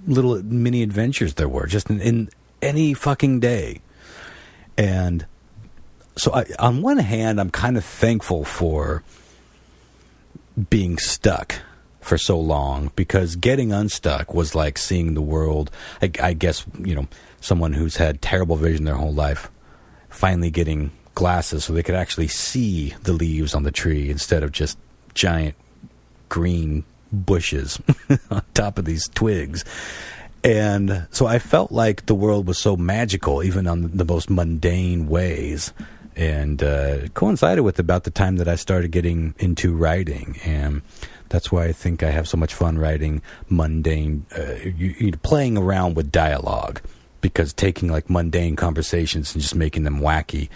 little mini adventures there were just in any fucking day. And so on one hand, I'm kind of thankful for being stuck for so long, because getting unstuck was like seeing the world. I guess, you know, someone who's had terrible vision their whole life finally getting glasses so they could actually see the leaves on the tree instead of just giant green bushes on top of these twigs. And so I felt like the world was so magical, even on the most mundane ways. And it coincided with about the time that I started getting into writing. And that's why I think I have so much fun writing mundane, playing around with dialogue. Because taking like mundane conversations and just making them wacky,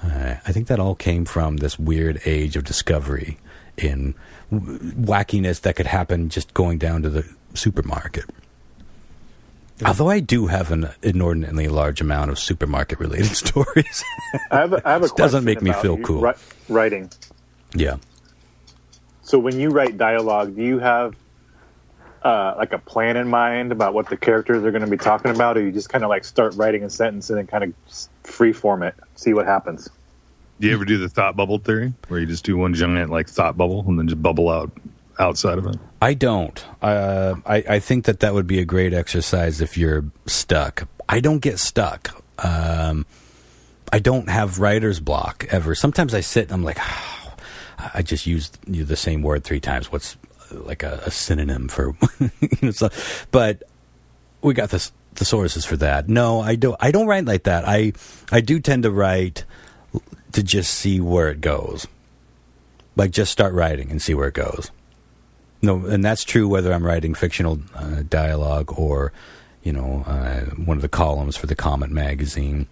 I think that all came from this weird age of discovery in wackiness that could happen just going down to the supermarket. Although I do have an inordinately large amount of supermarket-related stories. I have a question. Doesn't make me feel cool. Writing. Yeah. So when you write dialogue, do you have like a plan in mind about what the characters are going to be talking about, or you just kind of like start writing a sentence and then kind of freeform it, see what happens? Do you ever do the thought bubble theory, where you just do one giant like thought bubble and then just bubble out outside of it? I don't. I think that would be a great exercise if you're stuck. I don't get stuck. I don't have writer's block ever. Sometimes I sit and I'm like, oh, I just used the same word 3 times. What's like a synonym for, but we got the sources for that. No, I don't write like that. I do tend to write to just see where it goes. Like just start writing and see where it goes. No, and that's true whether I'm writing fictional dialogue or, one of the columns for the Comet magazine,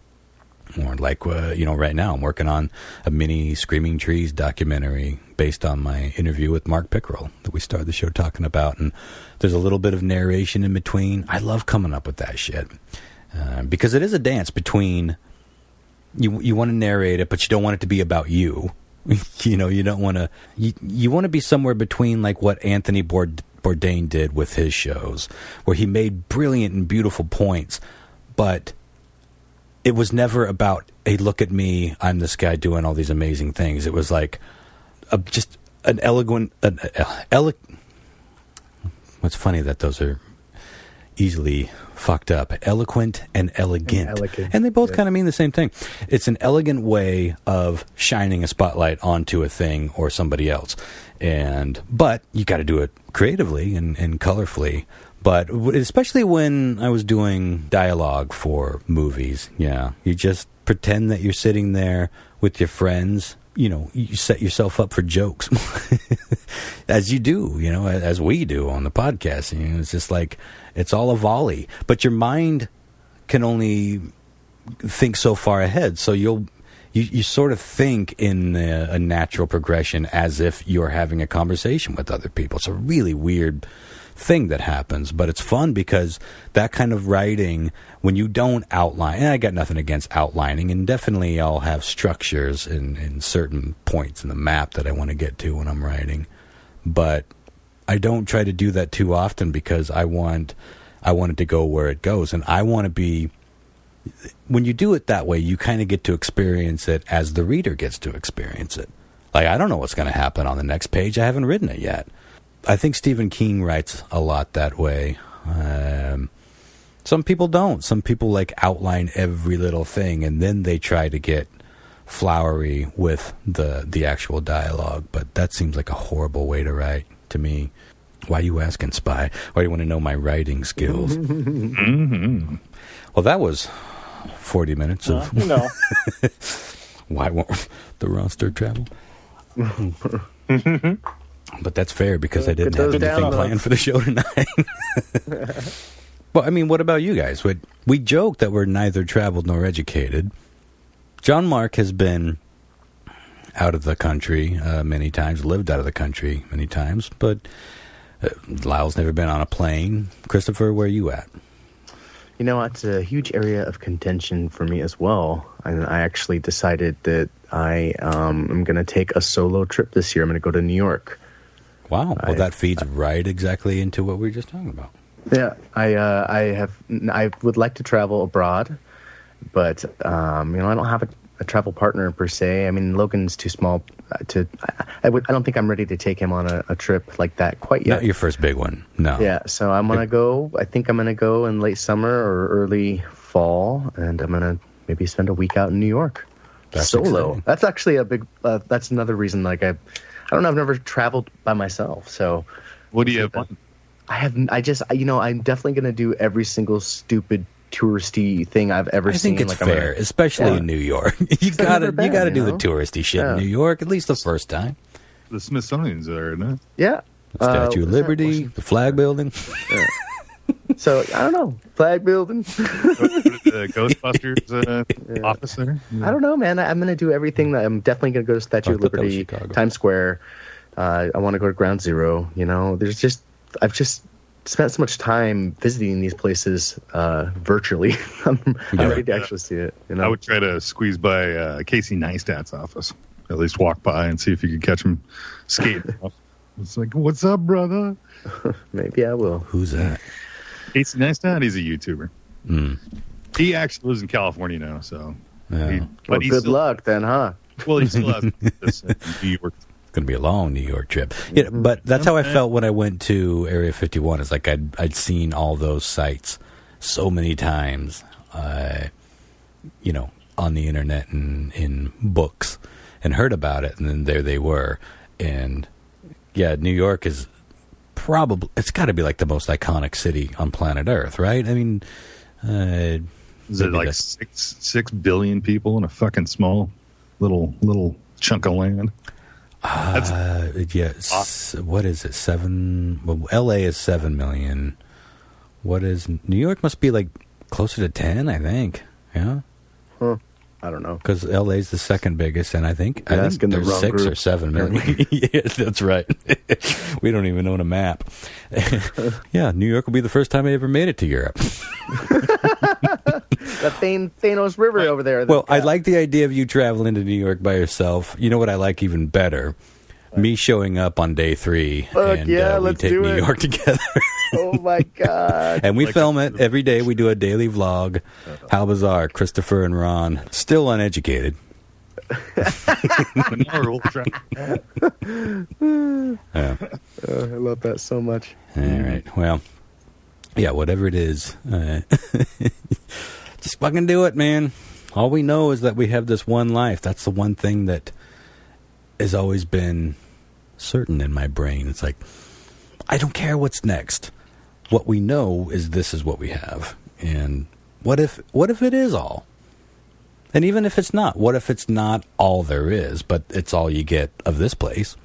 or like, right now I'm working on a mini Screaming Trees documentary based on my interview with Mark Pickerel that we started the show talking about, and there's a little bit of narration in between. I love coming up with that shit because it is a dance between you want to narrate it, but you don't want it to be about you. You know, you don't want to. You want to be somewhere between like what Anthony Bourdain did with his shows, where he made brilliant and beautiful points, but it was never about, hey, look at me, I'm this guy doing all these amazing things. It was like just an eloquent. What's funny that those are easily fucked up. Eloquent and elegant. And they both kind of mean the same thing. It's an elegant way of shining a spotlight onto a thing or somebody else. But you got to do it creatively and colorfully. But especially when I was doing dialogue for movies, you just pretend that you're sitting there with your friends. You know, you set yourself up for jokes, as you do, you know, as we do on the podcast. You know, it's just like, it's all a volley. But your mind can only think so far ahead. So you sort of think in a natural progression as if you're having a conversation with other people. It's a really weird thing that happens, but it's fun because that kind of writing, when you don't outline, and I got nothing against outlining, and definitely I'll have structures in certain points in the map that I want to get to when I'm writing, but I don't try to do that too often because I want it to go where it goes, and I want to be. When you do it that way, you kind of get to experience it as the reader gets to experience it. Like, I don't know what's going to happen on the next page. I haven't written it yet. I think Stephen King writes a lot that way. Some people don't. Some people like outline every little thing, and then they try to get flowery with the actual dialogue. But that seems like a horrible way to write to me. Why are you asking, Spy? Why do you want to know my writing skills? Mm-hmm. Well, that was 40 minutes of... Why won't the roster travel? But that's fair because I didn't have anything planned for the show tonight. Well, I mean, what about you guys? We joke that we're neither traveled nor educated. John Mark has been out of the country many times, lived out of the country many times, but Lyle's never been on a plane. Christopher, where are you at? You know, it's a huge area of contention for me as well. And I actually decided that I am going to take a solo trip this year. I'm going to go to New York. Wow. Well, that feeds right exactly into what we were just talking about. Yeah. I would like to travel abroad, but, I don't have a travel partner per se. I mean, Logan's too small I don't think I'm ready to take him on a trip like that quite yet. Not your first big one. No. Yeah. So I'm going to go, I think I'm going to go in late summer or early fall, and I'm going to maybe spend a week out in New York. That's solo. Exciting. That's actually a big, that's another reason, like, I don't know, I've never traveled by myself, so. What do you have? I'm definitely going to do every single stupid touristy thing I've ever seen. I think it's fair, especially in New York. you gotta do the touristy shit in New York, at least the first time. The Smithsonian's there, isn't it? Yeah. The Statue of Liberty, the flag building. Yeah. So, I don't know. Flag building. The Ghostbusters office there? I don't know, man. I'm going to do everything. I'm definitely going to go to Statue of Liberty, Times Square. I want to go to Ground Zero. You know, I've just spent so much time visiting these places virtually. I'm ready to actually see it. You know? I would try to squeeze by Casey Neistat's office. At least walk by and see if you could catch him skating. It's like, what's up, brother? Maybe I will. Who's that? Casey Neistat, he's a YouTuber. Mm. He actually lives in California now, so. Yeah. Good luck then, huh? Well, he still has this in New York. It's going to be a long New York trip. Yeah, but that's how I felt when I went to Area 51. It's like I'd seen all those sites so many times, on the internet and in books, and heard about it, and then there they were. And, yeah, New York is probably, it's got to be like the most iconic city on planet Earth, right? I mean, is it like 6 billion people in a fucking small little chunk of land? Yes. Awesome. What is it? 7? Well, L.A. is 7 million. What is New York? Must be like closer to 10, I think. Yeah. Huh. I don't know. Because L.A. is the second biggest, and I think there's 6 group. or 7 million. Yeah, that's right. We don't even own a map. Yeah, New York will be the first time I ever made it to Europe. The Thanos River over there. Well, I like the idea of you traveling to New York by yourself. You know what I like even better? Me showing up on day 3 and we take New York together. Oh my God. And we film it every day. We do a daily vlog. How bizarre. Christopher and Ron, still uneducated. I love that so much. All right. Well, yeah, whatever it is, just fucking do it, man. All we know is that we have this one life. That's the one thing that has always been certain in my brain. It's like, I don't care what's next. What we know is this is what we have. And what if it is all? And even if it's not, what if it's not all there is, but it's all you get of this place?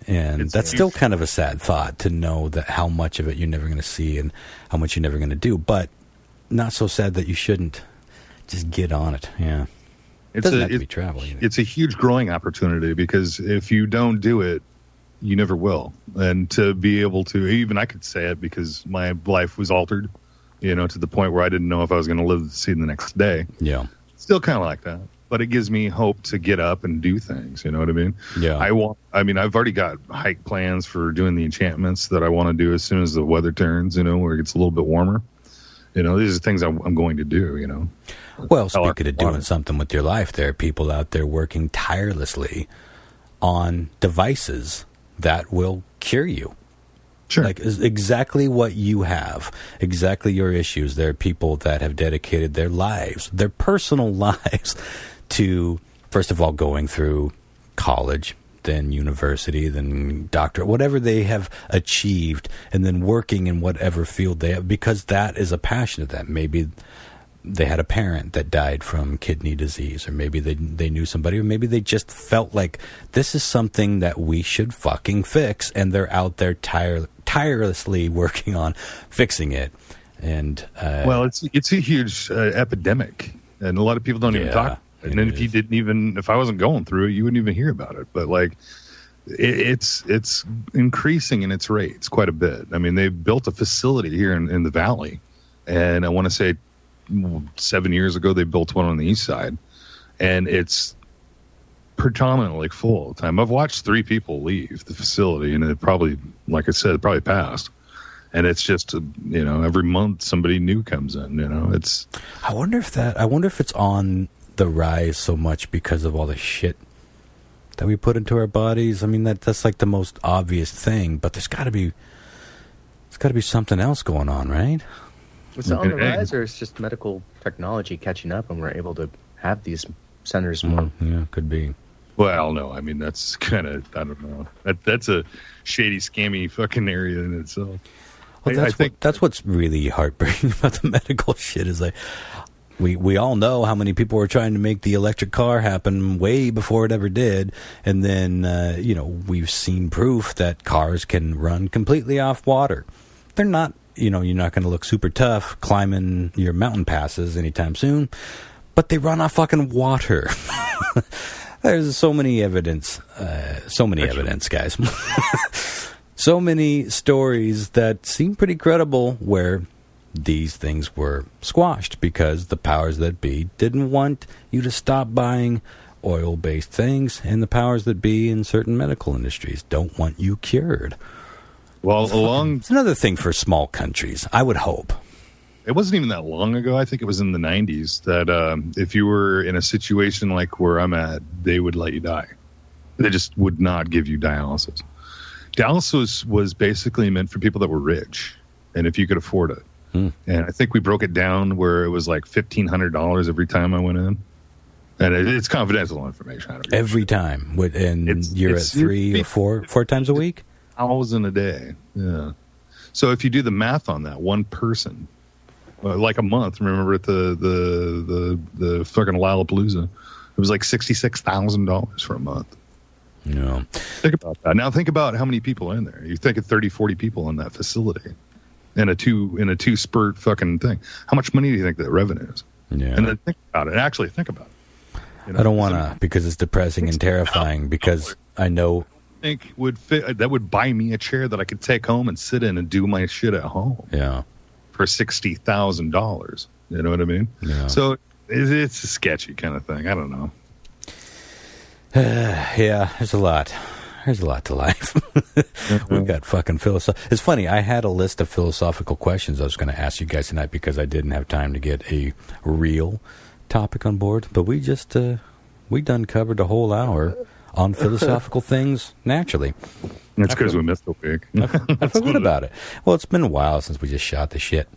And that's still kind of a sad thought, to know that how much of it you're never going to see and how much you're never going to do. But not so sad that you shouldn't just get on it. Yeah. It doesn't have to be travel either. It's a huge growing opportunity, because if you don't do it, you never will. And to be able to, even I could say it because my life was altered, to the point where I didn't know if I was going to live to see the next day. Yeah. Still kind of like that. But it gives me hope to get up and do things. You know what I mean? Yeah. I've already got hike plans for doing the enchantments that I want to do as soon as the weather turns, where it gets a little bit warmer. These are things I'm going to do, Well, speaking of doing something with your life, there are people out there working tirelessly on devices that will cure you. Sure. Like exactly what you have, exactly your issues. There are people that have dedicated their lives, their personal lives, to, first of all, going through college, then university, then doctorate, whatever they have achieved, and then working in whatever field they have, because that is a passion of them. Maybe they had a parent that died from kidney disease, or maybe they knew somebody, or maybe they just felt like this is something that we should fucking fix, and they're out there tirelessly working on fixing it. And well, it's a huge epidemic, and a lot of people don't even talk. And then if I wasn't going through it, you wouldn't even hear about it. But like, it's increasing in its rates quite a bit. I mean, they've built a facility here in the valley, and I want to say 7 years ago they built one on the east side, and it's predominantly full time. I've watched 3 people leave the facility, and it probably, like I said, probably passed. And it's just, every month somebody new comes in. It's. I wonder if it's on the rise so much because of all the shit that we put into our bodies. I mean, that's like the most obvious thing, but there's got to be something else going on, right? Is it on the rise, or it's just medical technology catching up, and we're able to have these centers more? Yeah, could be. Well, no, I mean, that's kind of, I don't know. That's a shady, scammy fucking area in itself. Well, that's what's really heartbreaking about the medical shit is like, we all know how many people were trying to make the electric car happen way before it ever did. And then, we've seen proof that cars can run completely off water. They're not, you're not going to look super tough climbing your mountain passes anytime soon, but they run off fucking water. There's so many evidence, guys. So many stories that seem pretty credible where these things were squashed because the powers that be didn't want you to stop buying oil-based things, and the powers that be in certain medical industries don't want you cured. Well, it's another thing for small countries, I would hope. It wasn't even that long ago. I think it was in the 90s that if you were in a situation like where I'm at, they would let you die. They just would not give you dialysis. Dialysis was basically meant for people that were rich, and if you could afford it. And I think we broke it down where it was like $1,500 every time I went in. And it's confidential information. Every time. And you're at 3 or 4 times a week? 1,000 a day. Yeah. So if you do the math on that, one person, like a month, remember at the fucking Lollapalooza, it was like $66,000 for a month. No. Think about that. Now think about how many people are in there. You think of 30, 40 people in that facility in a two spurt fucking thing. How much money do you think that revenue is? Yeah. And then think about it. Actually think about it. I don't want to, because it's depressing and terrifying, because I know. Think would fit, that would buy me a chair that I could take home and sit in and do my shit at home. Yeah. for $60,000. You know what I mean? Yeah. So it's a sketchy kind of thing. I don't know. Yeah, there's a lot. There's a lot to life. We've got fucking philosophy. It's funny, I had a list of philosophical questions I was going to ask you guys tonight because I didn't have time to get a real topic on board. But we just, we done covered a whole hour on philosophical things naturally. That's because we missed a week. I feel good about it. Well, it's been a while since we just shot the shit.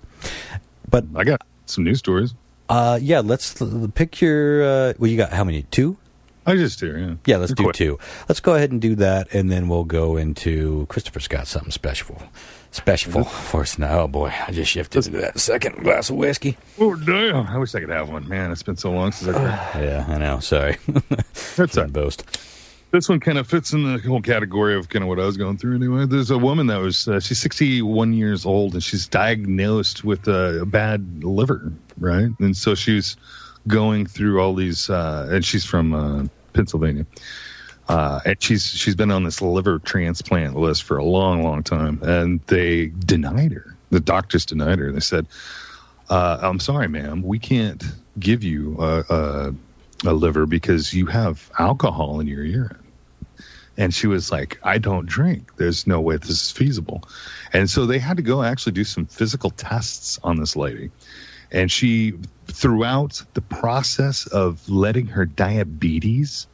But I got some news stories. Yeah, let's pick your, well, you got how many? 2? I just do, yeah. Yeah, let's You're do quick. 2. Let's go ahead and do that, and then we'll go into Christopher's got something special for us now. Oh boy, I just shifted into that second glass of whiskey. Oh damn! I wish I could have one. Man, it's been so long since I drank. Yeah, I know. Sorry. That's a boast. This one kind of fits in the whole category of kind of what I was going through anyway. There's a woman that was, she's 61 years old, and she's diagnosed with a bad liver, right? And so she's going through all these, and she's from Pennsylvania. And she's been on this liver transplant list for a long, long time, and they denied her. The doctors denied her. They said, "I'm sorry, ma'am, we can't give you a liver because you have alcohol in your urine." And she was like, "I don't drink. There's no way this is feasible." And so they had to go actually do some physical tests on this lady. And she, throughout the process of letting her diabetes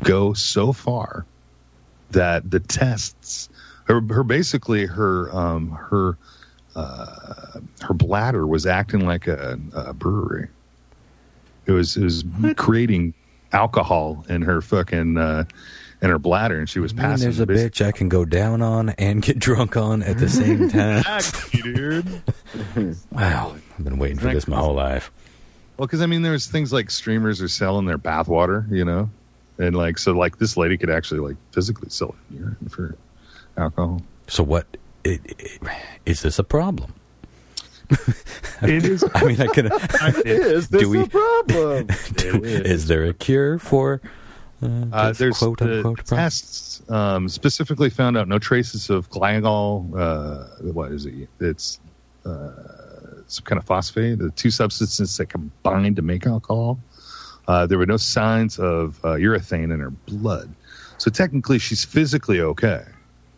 go so far that the tests, her bladder was acting like a brewery. It was creating alcohol in her fucking in her bladder, and she was passing. There's a bitch I can go down on and get drunk on at the same time. Exactly, dude. Wow, I've been waiting for this my whole life. Well, because I mean, there's things like streamers are selling their bathwater, you know, and like so, like this lady could actually like physically sell it urine for alcohol. So what is this a problem? It is. I mean, I could. Is this a problem? Is there a cure for? There's quote unquote tests specifically found out no traces of glycol. What is it? It's some kind of phosphate. The two substances that combine to make alcohol. There were no signs of urethane in her blood. So technically, she's physically okay.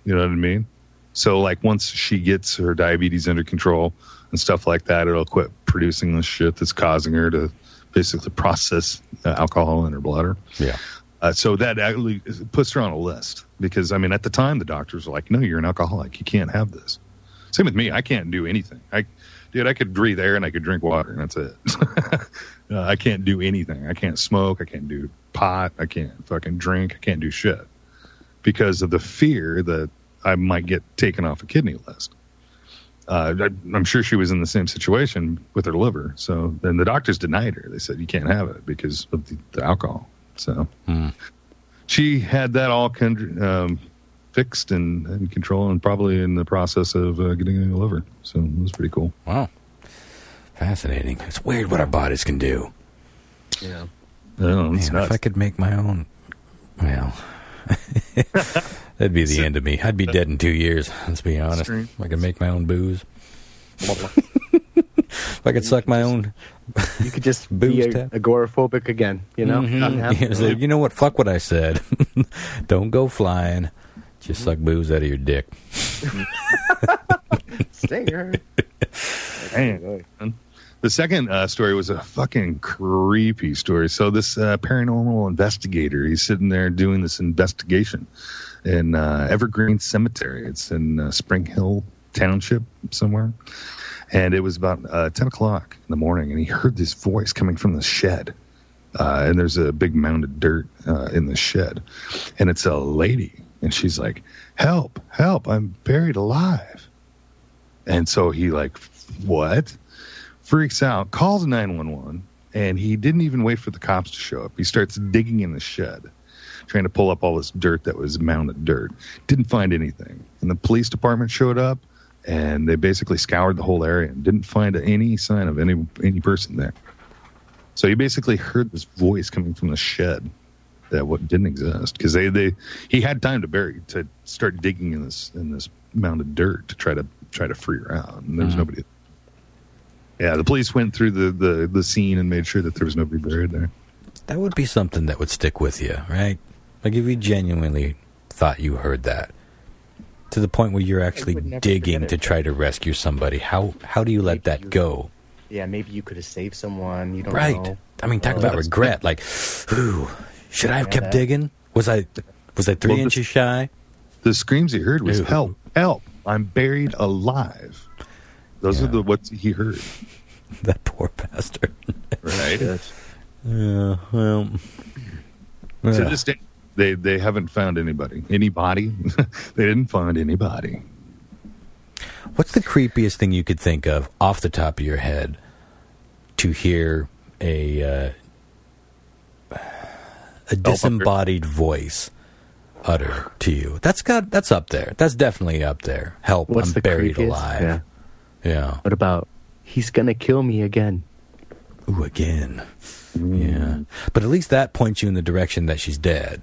You know what I mean? So like once she gets her diabetes under control and stuff like that, it'll quit producing the shit that's causing her to basically process alcohol in her bladder. Yeah. So that actually puts her on a list because, I mean, at the time, the doctors were like, no, you're an alcoholic. You can't have this. Same with me. I can't do anything. I could breathe air and I could drink water, and that's it. I can't do anything. I can't smoke. I can't do pot. I can't fucking drink. I can't do shit because of the fear that I might get taken off a kidney list. I'm sure she was in the same situation with her liver. So then the doctors denied her. They said, you can't have it because of the alcohol. So she had that all fixed and in control, and probably in the process of getting a liver. So it was pretty cool. Wow. Fascinating. It's weird what our bodies can do. Yeah. Oh, Man, if I could make my own, well, that'd be the end of me. I'd be dead in 2 years, let's be honest. If I could make my own booze. If I could suck my own You could just booze be tap. agoraphobic again, you know? Yeah, so, you know what? Fuck what I said. Don't go flying. Just suck booze out of your dick. Stinger. Man. The second story was a fucking creepy story. So this paranormal investigator, he's sitting there doing this investigation in Evergreen Cemetery. It's in Spring Hill Township somewhere. And it was about 10 o'clock in the morning, and he heard this voice coming from the shed. And there's a big mound of dirt in the shed. And it's a lady. And she's like, help, help, I'm buried alive. And so he like, what? Freaks out, calls 911, and he didn't even wait for the cops to show up. He starts digging in the shed, trying to pull up all this dirt that was mounded dirt. Didn't find anything. And the police department showed up, and they basically scoured the whole area and didn't find any sign of any person there. So he basically heard this voice coming from the shed that didn't exist because he had time to start digging in this mounded dirt to try to free her out, and there was nobody. Yeah, the police went through the scene and made sure that there was nobody buried there. That would be something that would stick with you, right? Like if you genuinely thought you heard that, to the point where you're actually digging to try to rescue somebody. How do you let that go? Yeah, maybe you could have saved someone. You don't right. know. I mean, talk about regret. Like, ooh, should I have kept digging? Was I 3 inches shy? The screams he heard was help, help! I'm buried alive. Those are the what he heard. That poor bastard. Right. Yeah. Well. To this day, they haven't found anybody. Anybody? They didn't find anybody. What's the creepiest thing you could think of off the top of your head to hear a disembodied voice utter to you? That's up there. That's definitely up there. Help! I'm buried alive. Yeah. What about he's gonna kill me again? Ooh, again. Yeah. But at least that points you in the direction that she's dead.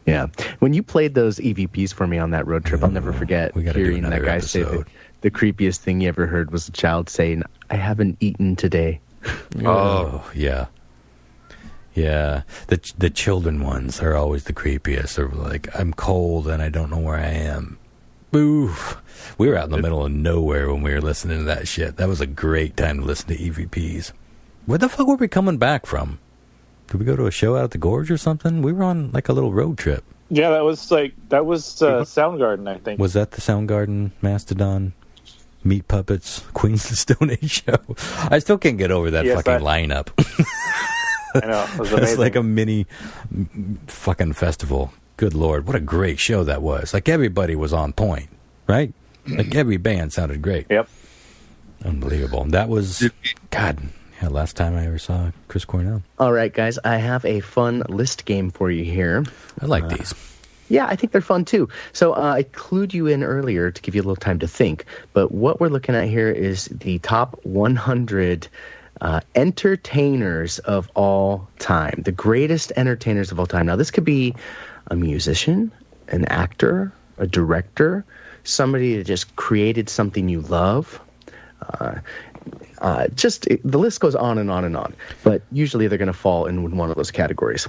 Yeah. When you played those EVPs for me on that road trip, I'll never forget hearing that guy say that the creepiest thing he ever heard was a child saying, "I haven't eaten today." Oh, yeah. Yeah. The children ones are always the creepiest. They're like, I'm cold and I don't know where I am. Oof. We were out in the middle of nowhere when we were listening to that shit. That was a great time to listen to EVPs. Where the fuck were we coming back from? Did we go to a show out at the Gorge or something? We were on like a little road trip. Yeah, that was Soundgarden, I think. Was that the Soundgarden, Mastodon, Meat Puppets, Queens of the Stone Age show? I still can't get over that fucking lineup. I know, it was amazing. It's like a mini fucking festival. Good Lord, what a great show that was. Like everybody was on point, right? Like every band sounded great. Yep. Unbelievable. That was, God, yeah, last time I ever saw Chris Cornell. All right, guys, I have a fun list game for you here. I like these. Yeah, I think they're fun too. So I clued you in earlier to give you a little time to think. But what we're looking at here is the top 100 entertainers of all time. The greatest entertainers of all time. Now, this could be a musician, an actor, a director, somebody that just created something you love. The list goes on and on and on. But usually they're going to fall in one of those categories.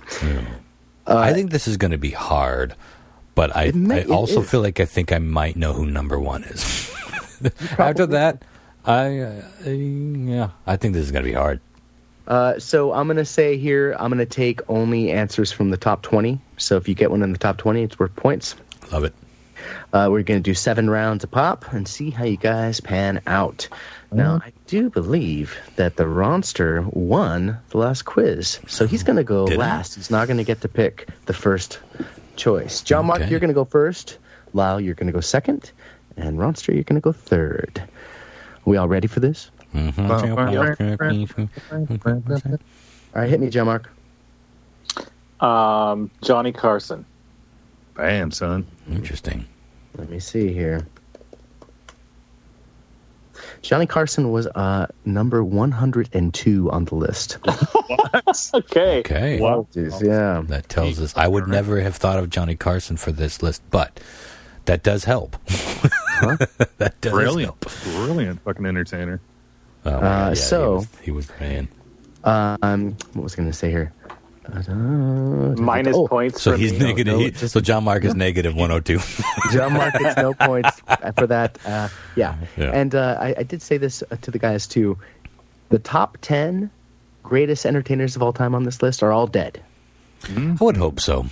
I think this is going to be hard, but I also feel like I think I might know who number one is. After that, I think this is going to be hard. So I'm going to say here, I'm going to take only answers from the top 20. So if you get one in the top 20, it's worth points. Love it. We're going to do 7 rounds a pop and see how you guys pan out. Now, I do believe that the Ronster won the last quiz. So he's going to go last. He's not going to get to pick the first choice. John Mark, you're going to go first. Lyle, you're going to go second. And Ronster, you're going to go third. Are we all ready for this? Mm-hmm. All right, hit me, John Mark. Johnny Carson. Bam, son. Interesting. Let me see here. Johnny Carson was number 102 on the list. What? Okay. Wow. Yeah. That tells us. I would never have thought of Johnny Carson for this list, but that does help. Huh? That does help. Brilliant fucking entertainer. He was man. What was I going to say here? Minus points. So for he's me. negative. So John Mark is negative 102. John Mark gets no points for that. Yeah. And I did say this to the guys too. The top 10 greatest entertainers of all time on this list are all dead. I would hope so.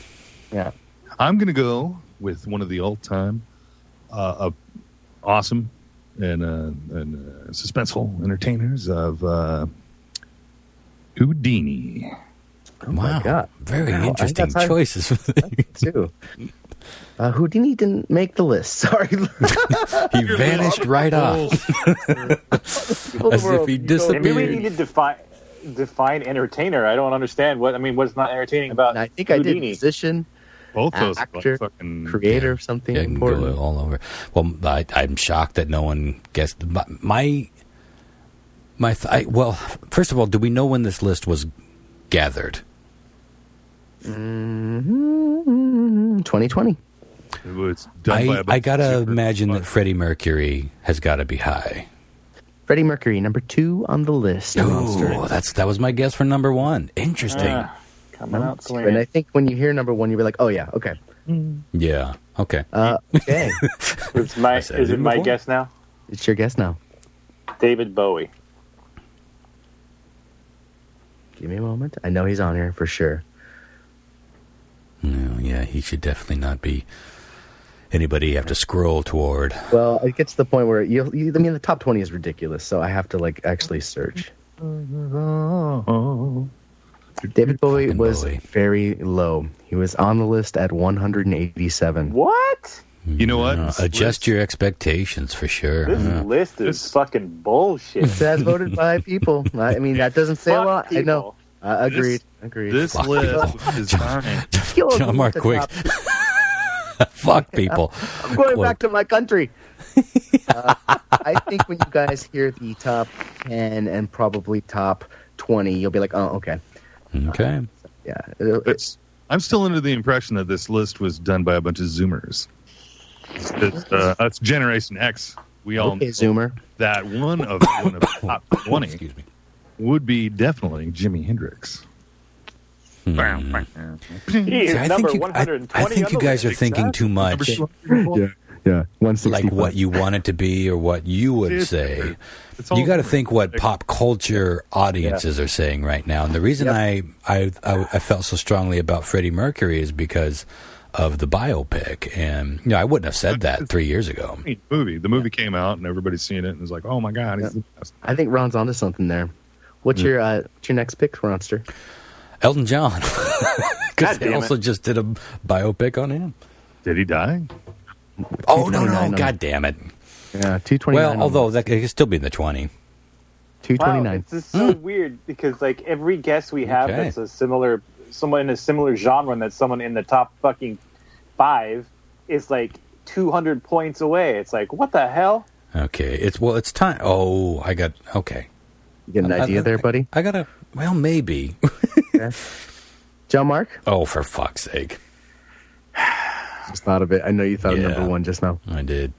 Yeah. I'm going to go with one of the all-time awesome and suspenseful entertainers of Houdini. Oh my God. Very interesting choices. Too. Houdini didn't make the list. Sorry. He vanished right off. As if he disappeared. Maybe we need to define entertainer. I don't understand what's not entertaining about I think Houdini. I did musician, both those actor, fucking creator, something important. Go all over. Well, I'm shocked that no one guessed. Well, first of all, do we know when this list was gathered? 2020. It was done by I gotta imagine that Freddie Mercury has got to be high. Freddie Mercury, number 2 on the list. Oh, that was my guess for number 1. Interesting. Coming out swinging. And I think when you hear number 1, you'll be like, oh, yeah, okay. Yeah, okay. Okay. Is it my guess now? It's your guess now. David Bowie. Give me a moment. I know he's on here for sure. No, yeah, he should definitely not be anybody you have to scroll toward. Well, it gets to the point where the top 20 is ridiculous, so I have to actually search. David Bowie was very low. He was on the list at 187. What? You know what? Adjust your expectations for sure. This list is fucking bullshit. It says voted by people. I mean, that doesn't say a lot. People. I know. Agreed. This list is designed. John Mark Quick. Fuck people. I'm going back to my country. I think when you guys hear the top 10 and probably top 20, you'll be like, oh, okay. Okay. Yeah. I'm still under the impression that this list was done by a bunch of Zoomers. That's Generation X. We all know Zoomer. that one of the top 20 Excuse me. would be definitely Jimi Hendrix. He is number 120. I think you guys are thinking too much. Yeah. 165. Like what you want it to be or what you would say. You got to think what pop culture audiences are saying right now. And the reason I felt so strongly about Freddie Mercury is because of the biopic. And I wouldn't have said that 3 years ago. The movie came out and everybody's seen it and was like, oh my God, he's the best. I think Ron's onto something there. What's your next pick, Ronster? Elton John. Because they also just did a biopic on him. Did he die? Oh, no. God damn it. Yeah, 229. Well, although that could still be in the 20. 229. Wow, it's just so weird because every guess we have that's someone in a similar genre and that's someone in the top fucking 5 is 200 points away. It's like, what the hell? Okay. It's time. Oh, okay. You get an idea there, buddy? Well, maybe. Okay. John Mark? Oh, for fuck's sake. Just thought of it. I know you thought of number 1 just now. I did.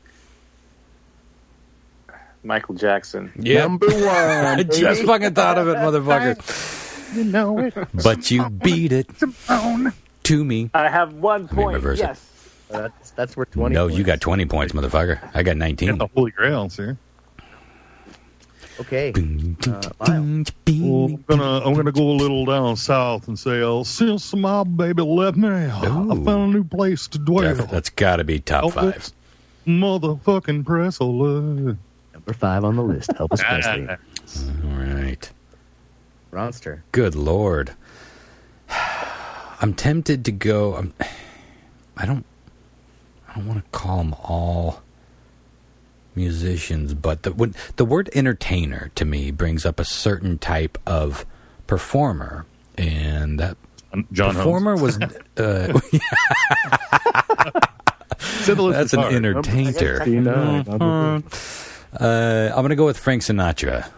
Michael Jackson. Yep. Number 1. I just fucking thought of it, motherfucker. You know it. But you beat it to me. I have 1 point. reverse it. Yes. That's worth 20 No, points. you got 20 points, motherfucker. I got 19. Got the Holy Grail, sir. Okay. I'm gonna go a little down south and say, since my baby left me, I found a new place to dwell. That's got to be top 5. Motherfucking Presley. Number 5 on the list. Elvis Presley. All right. Ronster. Good Lord. I'm tempted to go. I don't want to call them all musicians, but the word entertainer to me brings up a certain type of performer, and that John performer Holmes. was that's an entertainer. I'm going to go with Frank Sinatra.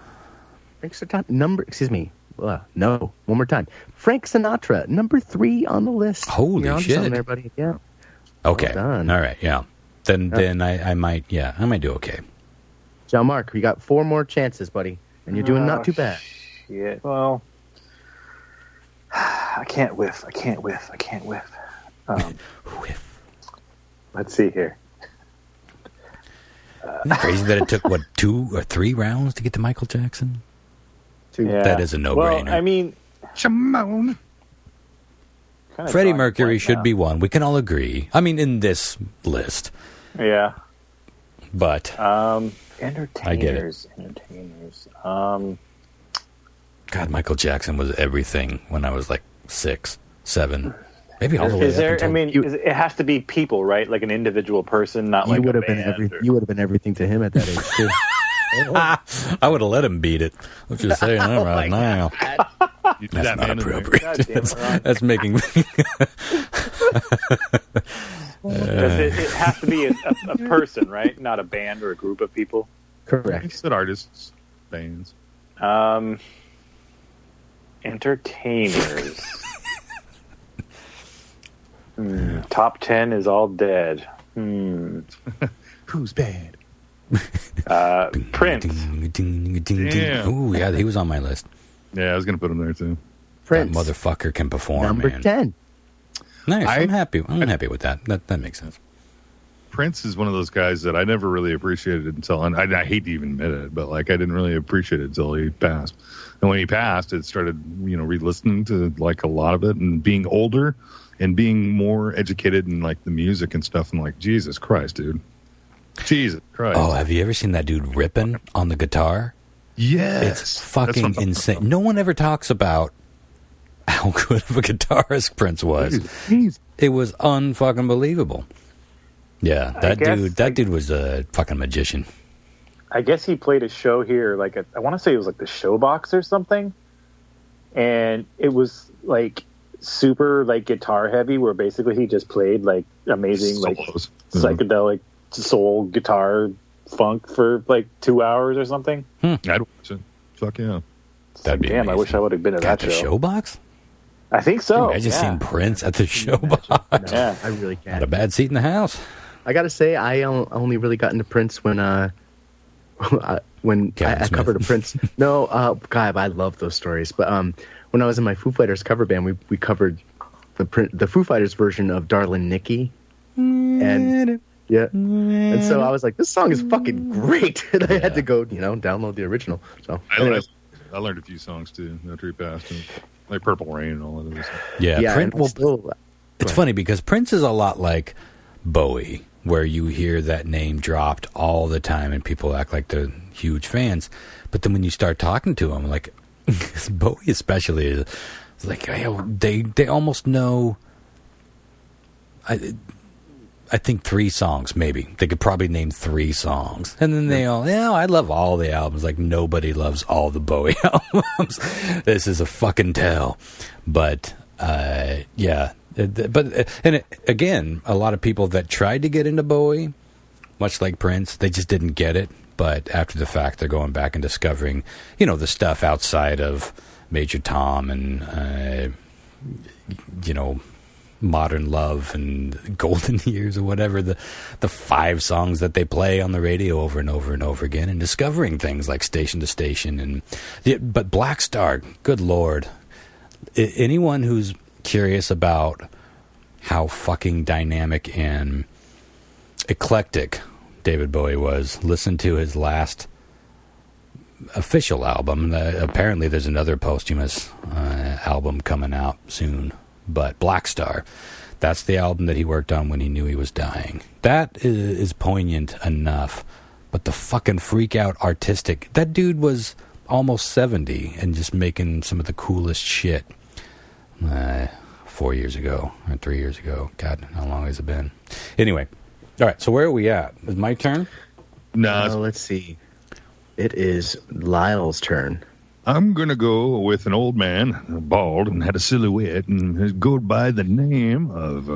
Frank Sinatra, excuse me. No, one more time. Frank Sinatra, number 3 on the list. Holy shit. There, buddy. Yeah. Okay. Well done. All right. Yeah. Then I might do okay. John Mark, we got 4 more chances, buddy, and you're doing not too bad. Shit. Well, I can't whiff. Whiff. Let's see here. Isn't it crazy that it took 2 or 3 rounds to get to Michael Jackson? 2. Yeah. That is a no-brainer. Well, I mean, Shimon. Freddie Mercury should be 1. We can all agree. I mean, in this list. Yeah. But entertainers. I get it. Entertainers. God, Michael Jackson was everything when I was 6, 7, maybe all the way Is there? up until... I mean, it has to be people, right? Like an individual person, not like You would a have been band or- You would have been everything to him at that age too. I would have let him beat it. I'm just saying that right now. That's not appropriate. God damn it, Ron. That's making me... It has to be a person, right? Not a band or a group of people. He Correct. said artists, bands. Entertainers. Top 10 is all dead. Who's bad? Prince. Damn. Ooh, yeah, he was on my list. Yeah, I was going to put him there too. Prince. That motherfucker can perform, Number man. 10. Nice. I'm happy with that. That makes sense. Prince is one of those guys that I never really appreciated until, and I hate to even admit it, but like I didn't really appreciate it until he passed. And when he passed, it started, re-listening to like a lot of it and being older and being more educated in like the music and stuff. And like, Jesus Christ, dude. Jesus Christ. Oh, have you ever seen that dude ripping on the guitar? Yes. It's fucking insane. No one ever talks about how good of a guitarist Prince was. Jeez. It was unfucking believable. Yeah, that dude was a fucking magician. I guess he played a show here, I want to say it was like the Showbox or something, and it was like super like guitar heavy, where basically he just played like amazing Solos. psychedelic soul guitar funk for like 2 hours or something. I'd watch it. Fuck yeah. That'd be damn. amazing. I wish I would have been at Got that the show. Showbox? I think so. I just seen Prince at the Showbox. No, Yeah. I really can't. Not a bad seat in the house. I gotta say, I only really got into Prince when when Kevin I Smith. covered a Prince. No, God, I love those stories. But when I was in my Foo Fighters cover band, we covered the Foo Fighters version of "Darlin' Nikki," and yeah, and so I was like, this song is fucking great, and I had to go, download the original. So I anyways, learned a few songs too after he passed, like "Purple Rain" and all of this. Yeah, and it's funny because Prince is a lot like Bowie, where you hear that name dropped all the time and people act like they're huge fans. But then when you start talking to them, like Bowie especially, is like they almost know. I think 3 songs, maybe. They could probably name 3 songs. And then they all, I love all the albums. Like, nobody loves all the Bowie albums. This is a fucking tell. But, yeah. Again, a lot of people that tried to get into Bowie, much like Prince, they just didn't get it. But after the fact, they're going back and discovering, the stuff outside of Major Tom and, Modern Love and Golden Years or whatever, the 5 songs that they play on the radio over and over and over again, and discovering things like Station to Station. But Black Star, good Lord. Anyone who's curious about how fucking dynamic and eclectic David Bowie was, listen to his last official album. Apparently there's another posthumous album coming out soon. But Black Star, that's the album that he worked on when he knew he was dying. That is poignant enough. But the fucking freak out artistic, that dude was almost 70 and just making some of the coolest shit 4 years ago or 3 years ago. God, how long has it been? Anyway, all right, so where are we at? Is it my turn? No, let's see. It is Lyle's turn. I'm going to go with an old man, bald, and had a silhouette, and go by the name of,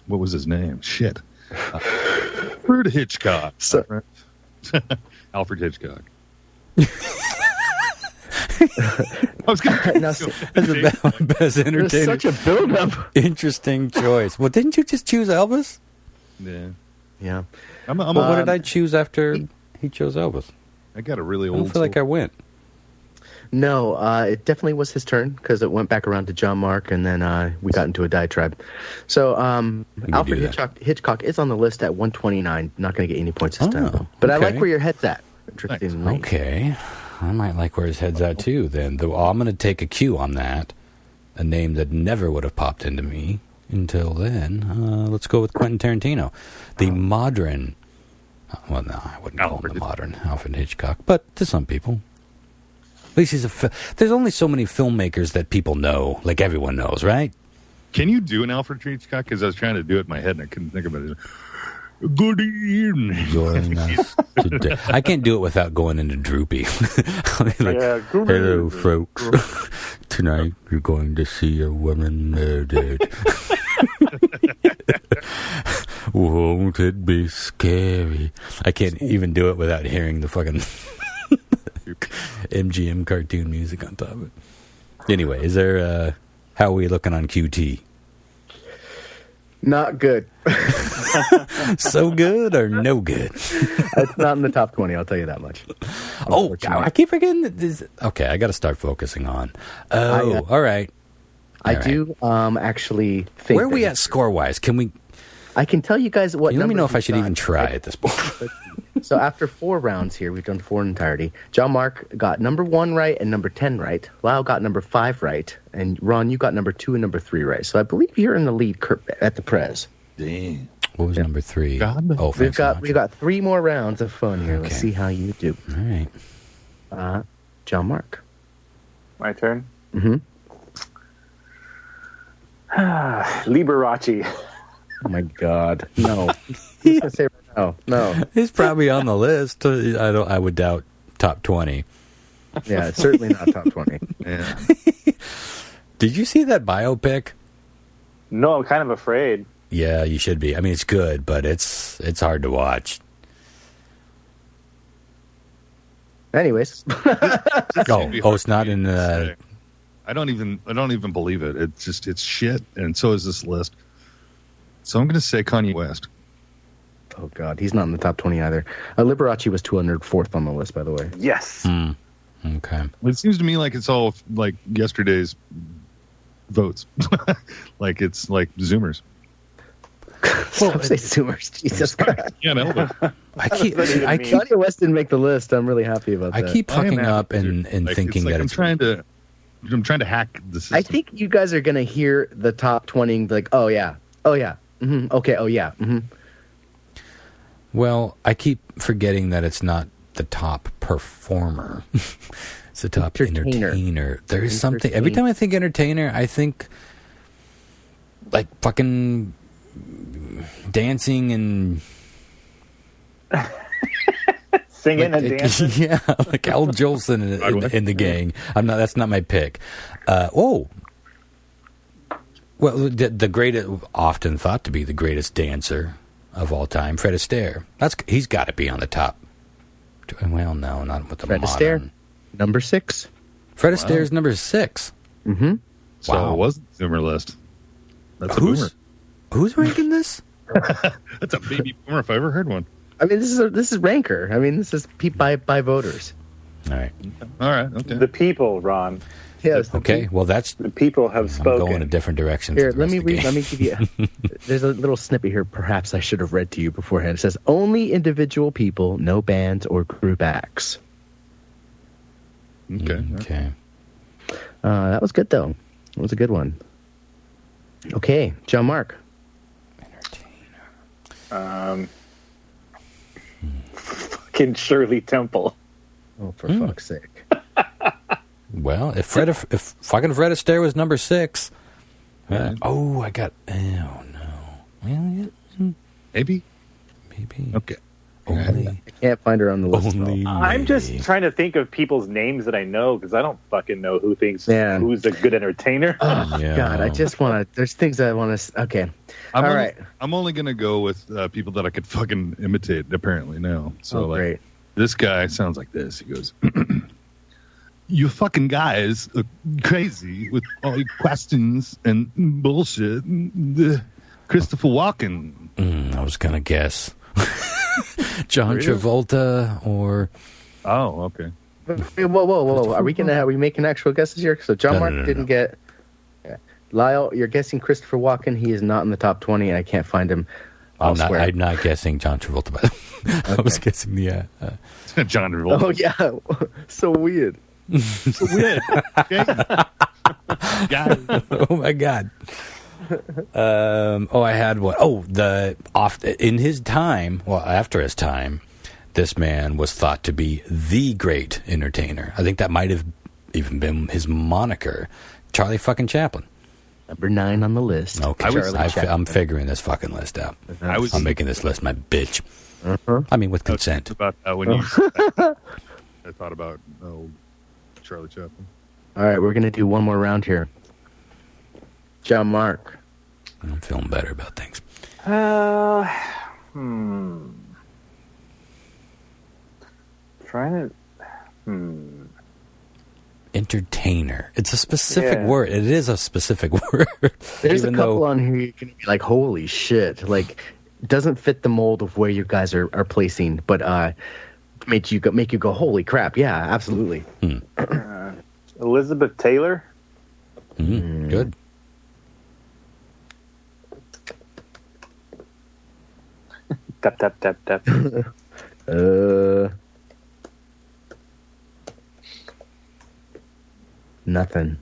what was his name? Shit. Alfred Hitchcock. Alfred Hitchcock. I was going to Now, That's the best entertainer. there's such a build-up. Interesting choice. Well, didn't you just choose Elvis? Yeah. Yeah. What did I choose after he chose Elvis? I got a really I old don't feel like I went. No, it definitely was his turn because it went back around to John Mark, and then we got into a diatribe. So Alfred Hitchcock is on the list at 129. Not going to get any points this time, though. But okay. I like where your head's at. Interestingly. Okay. I might like where his head's at, too, then. Though I'm going to take a cue on that. A name that never would have popped into me until then. Let's go with Quentin Tarantino. The modern... Well, no, I wouldn't call him the modern Alfred Hitchcock. But to some people... At least he's there's only so many filmmakers that people know, like everyone knows, right? Can you do an Alfred Hitchcock? Because I was trying to do it in my head and I couldn't think about it. Good evening. Join us today. I can't do it without going into droopy. Hello, folks. Tonight you're going to see a woman murdered. Won't it be scary? I can't even do it without hearing the fucking... MGM cartoon music on top of it. Anyway, is there how are we looking on QT? Not good. So good or no good? It's not in the top 20, I'll tell you that much. Oh, God, I keep forgetting that this. Okay, I got to start focusing on. Oh, all right. I do actually think. Where are we at score-wise? Can we... I can tell you guys what. Let me know if I should even try at this point. So after 4 rounds here, we've done 4 in entirety. John Mark got number 1 right and number 10 right. Lyle got number 5 right. And Ron, you got number 2 and number 3 right. So I believe you're in the lead at the Prez. Damn. What was number 3? Oh, we've got 3 more rounds of fun here. Okay. Let's see how you do. All right. John Mark. My turn? Mm-hmm. Liberace. Oh, my God. No. He's going to say right now. No. He's probably on the list. I would doubt top 20. Yeah, it's certainly not top 20. Yeah. Did you see that biopic? No, I'm kind of afraid. Yeah, you should be. I mean, it's good, but it's hard to watch. Anyways. It's not in the... I don't even believe it. It's shit, and so is this list. So I'm going to say Kanye West. Oh, God. He's not in the top 20 either. Liberace was 204th on the list, by the way. Yes. Okay. Well, it seems to me like it's all like yesterday's votes. Like it's like Zoomers. Stop saying Zoomers. Jesus Christ. Yeah, no. Kanye West didn't make the list. I'm really happy about that. I keep fucking up and thinking that I'm trying to hack the system. I think you guys are going to hear the top 20 and be like, oh, yeah. Oh, yeah. Mm-hmm. Okay. Oh, yeah. Mm-hmm. Well, I keep forgetting that it's not the top performer. It's the top entertainer. There is something. Every time I think entertainer, I think like fucking dancing and singing and dancing. Yeah, like Al Jolson in the gang. That's not my pick. Well, the greatest, often thought to be the greatest dancer of all time, Fred Astaire. He's got to be on the top. Well, no, not with the Fred modern. Astaire, number 6. Fred Astaire's number 6. Mm-hmm. So it wasn't the Zoomer list. That's Who's ranking this? That's a baby boomer if I ever heard one. I mean, this is Ranker. I mean, this is by voters. All right. Okay. The people, Ron. Yes. Okay. Well, the people have spoken. I'm going a different direction. Here, let me give you. There's a little snippet here. Perhaps I should have read to you beforehand. It says only individual people, no bands or group acts. Okay. That was good though. It was a good one. Okay, John Mark. Entertainer. Fucking Shirley Temple. Oh, for fuck's sake. Well, if fucking Fred Astaire was number 6. I got... Oh, no. Well, Maybe. Okay. I can't find her on the list. I'm just trying to think of people's names that I know because I don't fucking know who thinks who's a good entertainer. Oh, yeah. God, I just want to... There's things I want to... Okay. All right. I'm only going to go with people that I could fucking imitate, apparently, now. So, great. This guy sounds like this. He goes... You fucking guys are crazy with all your questions and bullshit. Christopher Walken. I was going to guess. John Travolta or... Oh, okay. Whoa. Are we making actual guesses here? So John Mark didn't get... Yeah. Lyle, you're guessing Christopher Walken. He is not in the top 20. I can't find him elsewhere. I'm not guessing John Travolta, by the way. Okay. I was guessing the... John Travolta. Oh, yeah. So weird. So weird. Oh my God. I had one. In his time, after his time, this man was thought to be the great entertainer. I think that might have even been his moniker, Charlie fucking Chaplin. Number 9 on the list. Okay, I'm figuring this fucking list out. I'm making this list my bitch. I mean, with consent. About when you I thought about Charlie Chaplin. All right, we're going to do one more round here. John Mark. I'm feeling better about things. Trying to... Entertainer. It's a specific word. It is a specific word. There's a couple on here you can be like, holy shit. Like, doesn't fit the mold of where you guys are placing, but make you go, holy crap! Yeah, absolutely. Elizabeth Taylor. Good. Tap tap tap tap. Nothing.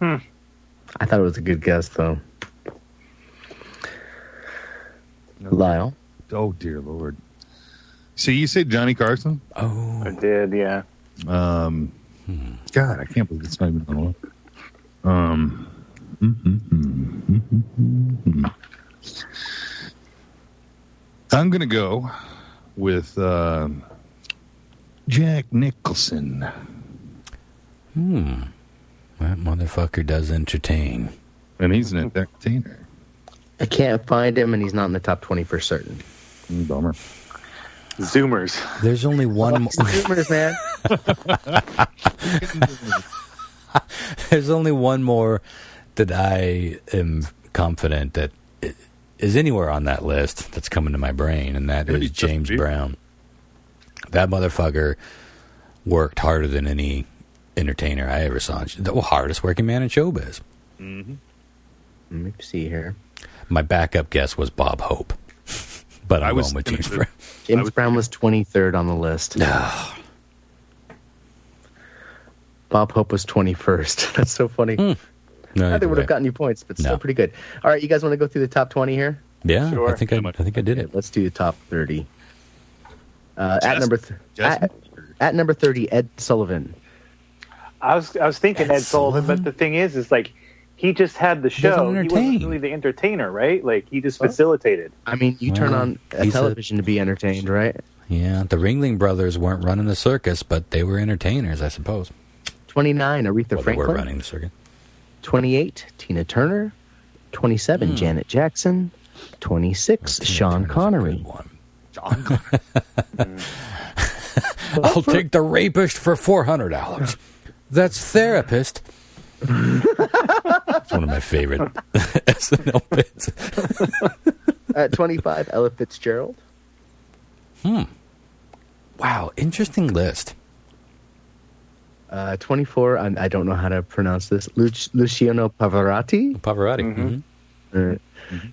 I thought it was a good guess though. Lyle. Oh dear Lord. So you said Johnny Carson? Oh, I did, yeah. God, I can't believe it's not even on the list. I'm gonna go with Jack Nicholson. That motherfucker does entertain. And he's an entertainer. I can't find him, and he's not in the top 20 for certain. Bummer. Zoomers. There's only one more. Zoomers, man. There's only one more that I am confident that is anywhere on that list that's coming to my brain, and that is James Brown. That motherfucker worked harder than any entertainer I ever saw. The hardest working man in showbiz. Let me see here. My backup guess was Bob Hope, but I'm going with James Brown. James Brown was 23rd on the list. Bob Hope was 21st. That's so funny. No, I think would have gotten you points, but still pretty good. All right, you guys want to go through the top 20 here? Yeah, Sure. I think I did it. Let's do the top 30. At number 30, Ed Sullivan. I was thinking Ed Sullivan, but the thing is like he just had the show. He wasn't really the entertainer, right? Like he just facilitated. I mean, you turn on a television to be entertained, right? Yeah, the Ringling Brothers weren't running the circus, but they were entertainers, I suppose. 29, Aretha They Franklin. were running the circus. 28, Tina Turner. 27, Janet Jackson. 26, Sean Connery. John Connor. I'll take the rapist for $400. That's therapist. It's one of my favorite SNL bits. At 25, Ella Fitzgerald. Wow, interesting list. 24, I don't know how to pronounce this. Luciano Pavarotti. Pavarotti.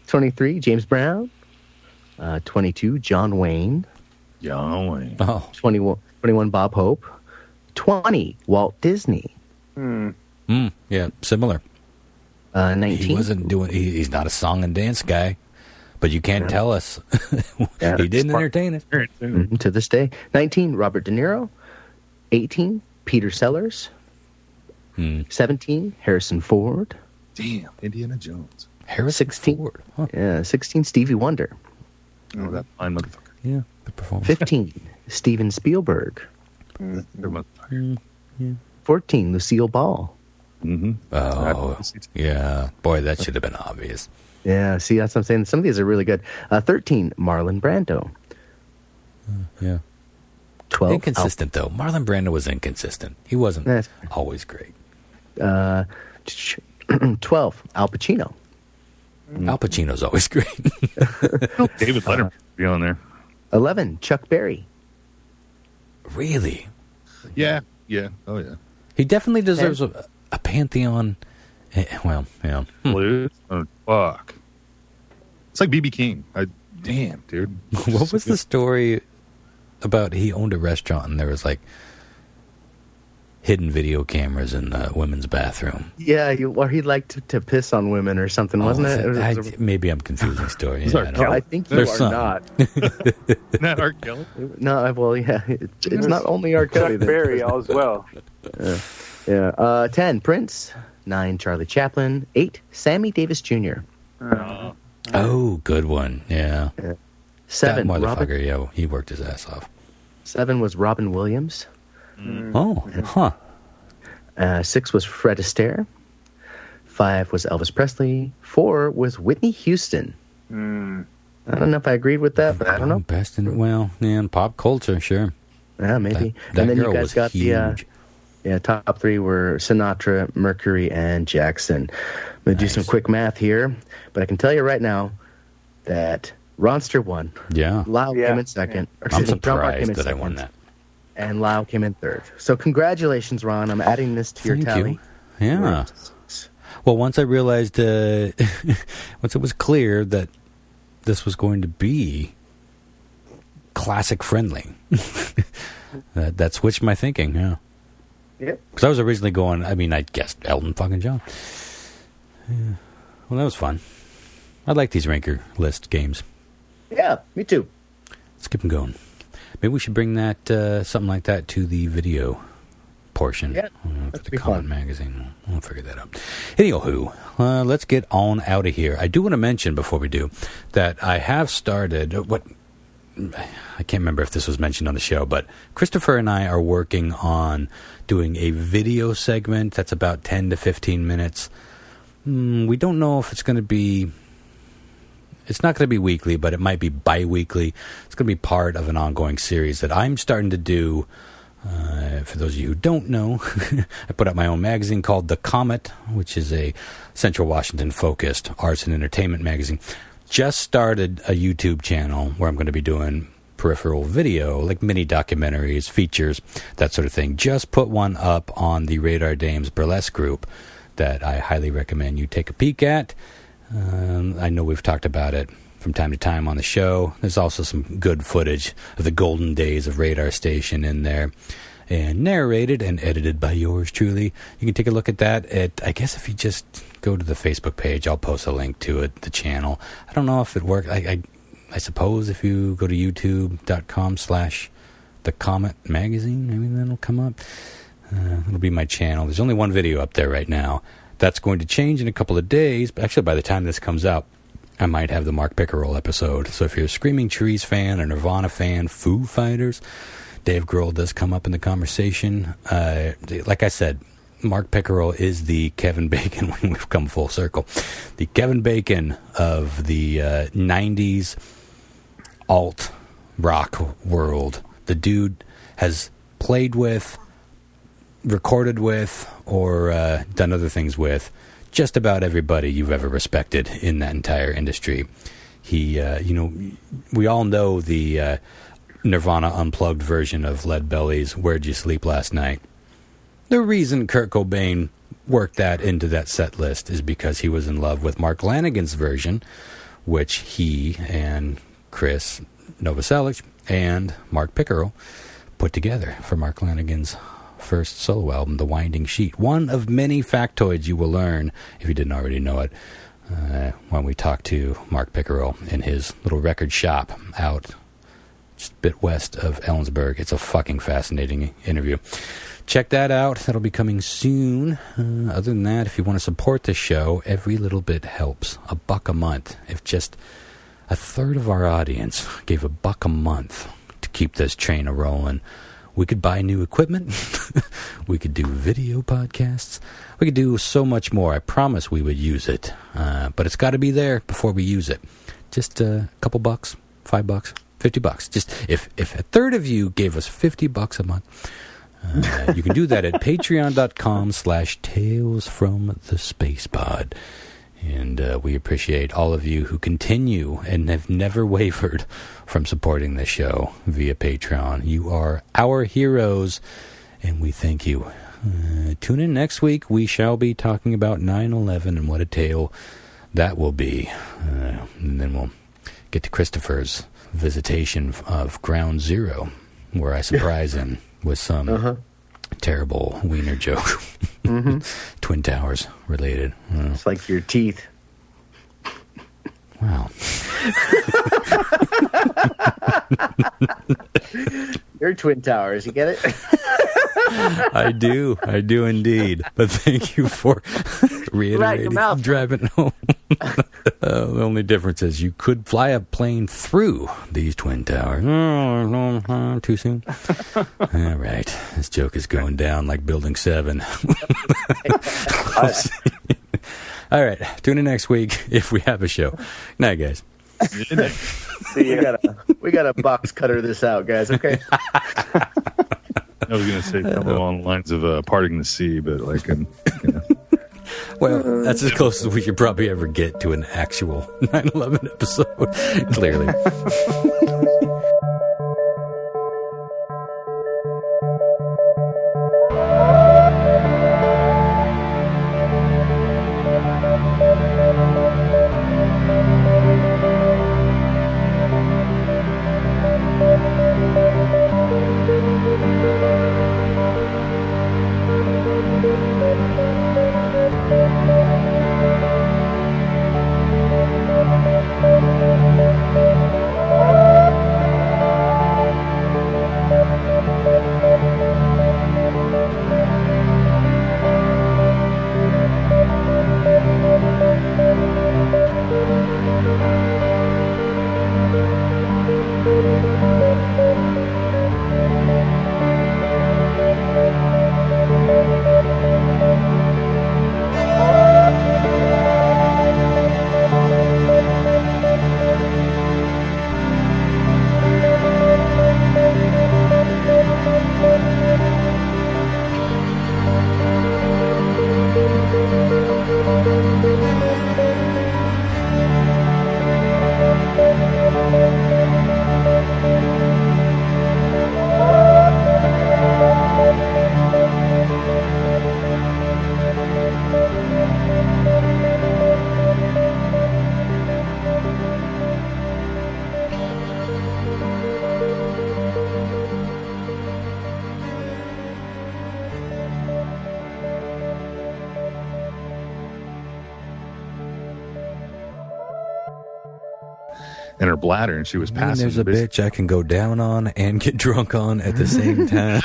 23, James Brown. 22, John Wayne. Oh, 21, Bob Hope. 20, Walt Disney. yeah, similar. 19. He wasn't doing. He's not a song and dance guy, but you can't tell us he didn't entertain us. To this day. 19, Robert De Niro. 18, Peter Sellers. 17, Harrison Ford. Damn, Indiana Jones. Harrison 16, Ford. Huh. Yeah, 16, Stevie Wonder. Oh, that fine motherfucker. Yeah, good performance. 15, Steven Spielberg. They're motherfucker. 14, Lucille Ball. Oh, yeah. Boy, that should have been obvious. Yeah, see, that's what I'm saying. Some of these are really good. 13, Marlon Brando. Yeah. 12, Inconsistent, though. Marlon Brando was inconsistent. He wasn't always great. 12, Al Pacino. Al Pacino's always great. David Letterman be on there. 11, Chuck Berry. Really? Yeah. Oh, yeah. He definitely deserves a pantheon. Well, yeah. Blues? Oh, fuck. It's like B.B. King. Damn, dude. What was the story about? He owned a restaurant and there was like hidden video cameras in the women's bathroom. Yeah, or he liked to piss on women or something, wasn't it? Maybe I'm confusing story. Yeah, I think you There's are some. not. Isn't that R. Kelly? No, well, yeah. It's not only R. Kelly. Chuck Berry as well. Yeah. 10, Prince. 9, Charlie Chaplin. 8, Sammy Davis Jr. Oh, good one. Yeah. 7, that motherfucker, he worked his ass off. 7 was Robin Williams. Oh, huh. 6 was Fred Astaire. 5 was Elvis Presley. 4 was Whitney Houston. I don't know if I agreed with that, but I don't know. Best in pop culture, sure. Yeah, maybe. That And then girl you guys was got huge. the top 3 were Sinatra, Mercury, and Jackson. I'm going to do some quick math here, but I can tell you right now that Ronster won. Yeah. Lau came in second. I'm surprised that I won that. And Lau came in third. So congratulations, Ron. I'm adding this to your tally. Yeah. Well, once I realized, once it was clear that this was going to be classic friendly, that switched my thinking. Yeah. Yep. Because I was originally going, I guessed Elton fucking John. Yeah. Well, that was fun. I like these ranker list games. Yeah, me too. Let's keep them going. Maybe we should bring that, something like that, to the video portion. Yeah, for the Comment magazine. We'll figure that out. Anywho, let's get on out of here. I do want to mention before we do that I have started I can't remember if this was mentioned on the show, but Christopher and I are working on doing a video segment that's about 10 to 15 minutes. We don't know if it's going to be... It's not going to be weekly, but it might be bi-weekly. It's going to be part of an ongoing series that I'm starting to do. For those of you who don't know, I put out my own magazine called The Comet, which is a Central Washington-focused arts and entertainment magazine. Just started a YouTube channel where I'm going to be doing peripheral video, like mini documentaries, features, that sort of thing. Just put one up on the Radar Dames Burlesque group that I highly recommend you take a peek at. I know we've talked about it from time to time on the show. There's also some good footage of the golden days of Radar Station in there, and narrated and edited by yours truly. You can take a look at that I guess if you just go to the Facebook page, I'll post a link to it, the channel. I don't know if it works. I suppose if you go to youtube.com/The Comet Magazine, maybe that'll come up. It'll be my channel. There's only one video up there right now. That's going to change in a couple of days. But actually, by the time this comes out, I might have the Mark Pickerel episode. So if you're a Screaming Trees fan, a Nirvana fan, Foo Fighters, Dave Grohl does come up in the conversation. Like I said, Mark Pickerel is the Kevin Bacon when we've come full circle. The Kevin Bacon of the 90s alt rock world. The dude has played with, recorded with, or done other things with just about everybody you've ever respected in that entire industry. He, we all know the Nirvana unplugged version of Lead Belly's Where'd You Sleep Last Night? The reason Kurt Cobain worked that into that set list is because he was in love with Mark Lanegan's version, which he and Chris Novoselic and Mark Pickerel put together for Mark Lanegan's first solo album, The Winding Sheet. One of many factoids you will learn, if you didn't already know it, when we talk to Mark Pickerel in his little record shop out just a bit west of Ellensburg. It's a fucking fascinating interview. Check that out. That'll be coming soon. Other than that, if you want to support the show, every little bit helps. $1 a month. If just a third of our audience gave $1 a month to keep this train a-rolling, we could buy new equipment. We could do video podcasts. We could do so much more. I promise we would use it. But it's got to be there before we use it. Just a couple bucks, $5, $50. Just if a third of you gave us $50 a month, you can do that at patreon.com/Tales from the Space Pod. And we appreciate all of you who continue and have never wavered from supporting the show via Patreon. You are our heroes, and we thank you. Tune in next week. We shall be talking about 9/11 and what a tale that will be. And then we'll get to Christopher's visitation of Ground Zero, where I surprise him with some terrible wiener joke. Twin Towers related. It's like your teeth. Wow. Your Twin Towers, you get it? I do indeed. But thank you for reiterating, driving home. The only difference is you could fly a plane through these Twin Towers. Too soon? All right. This joke is going down like Building 7. All right. Tune in next week if we have a show. Night, guys. See, we got a box cutter this out, guys, okay? I was going to say something along the lines of parting the sea, but like, Well, that's as close as we should probably ever get to an actual 9/11 episode, clearly. in her bladder, and she was passing. There's a bitch I can go down on and get drunk on at the same time.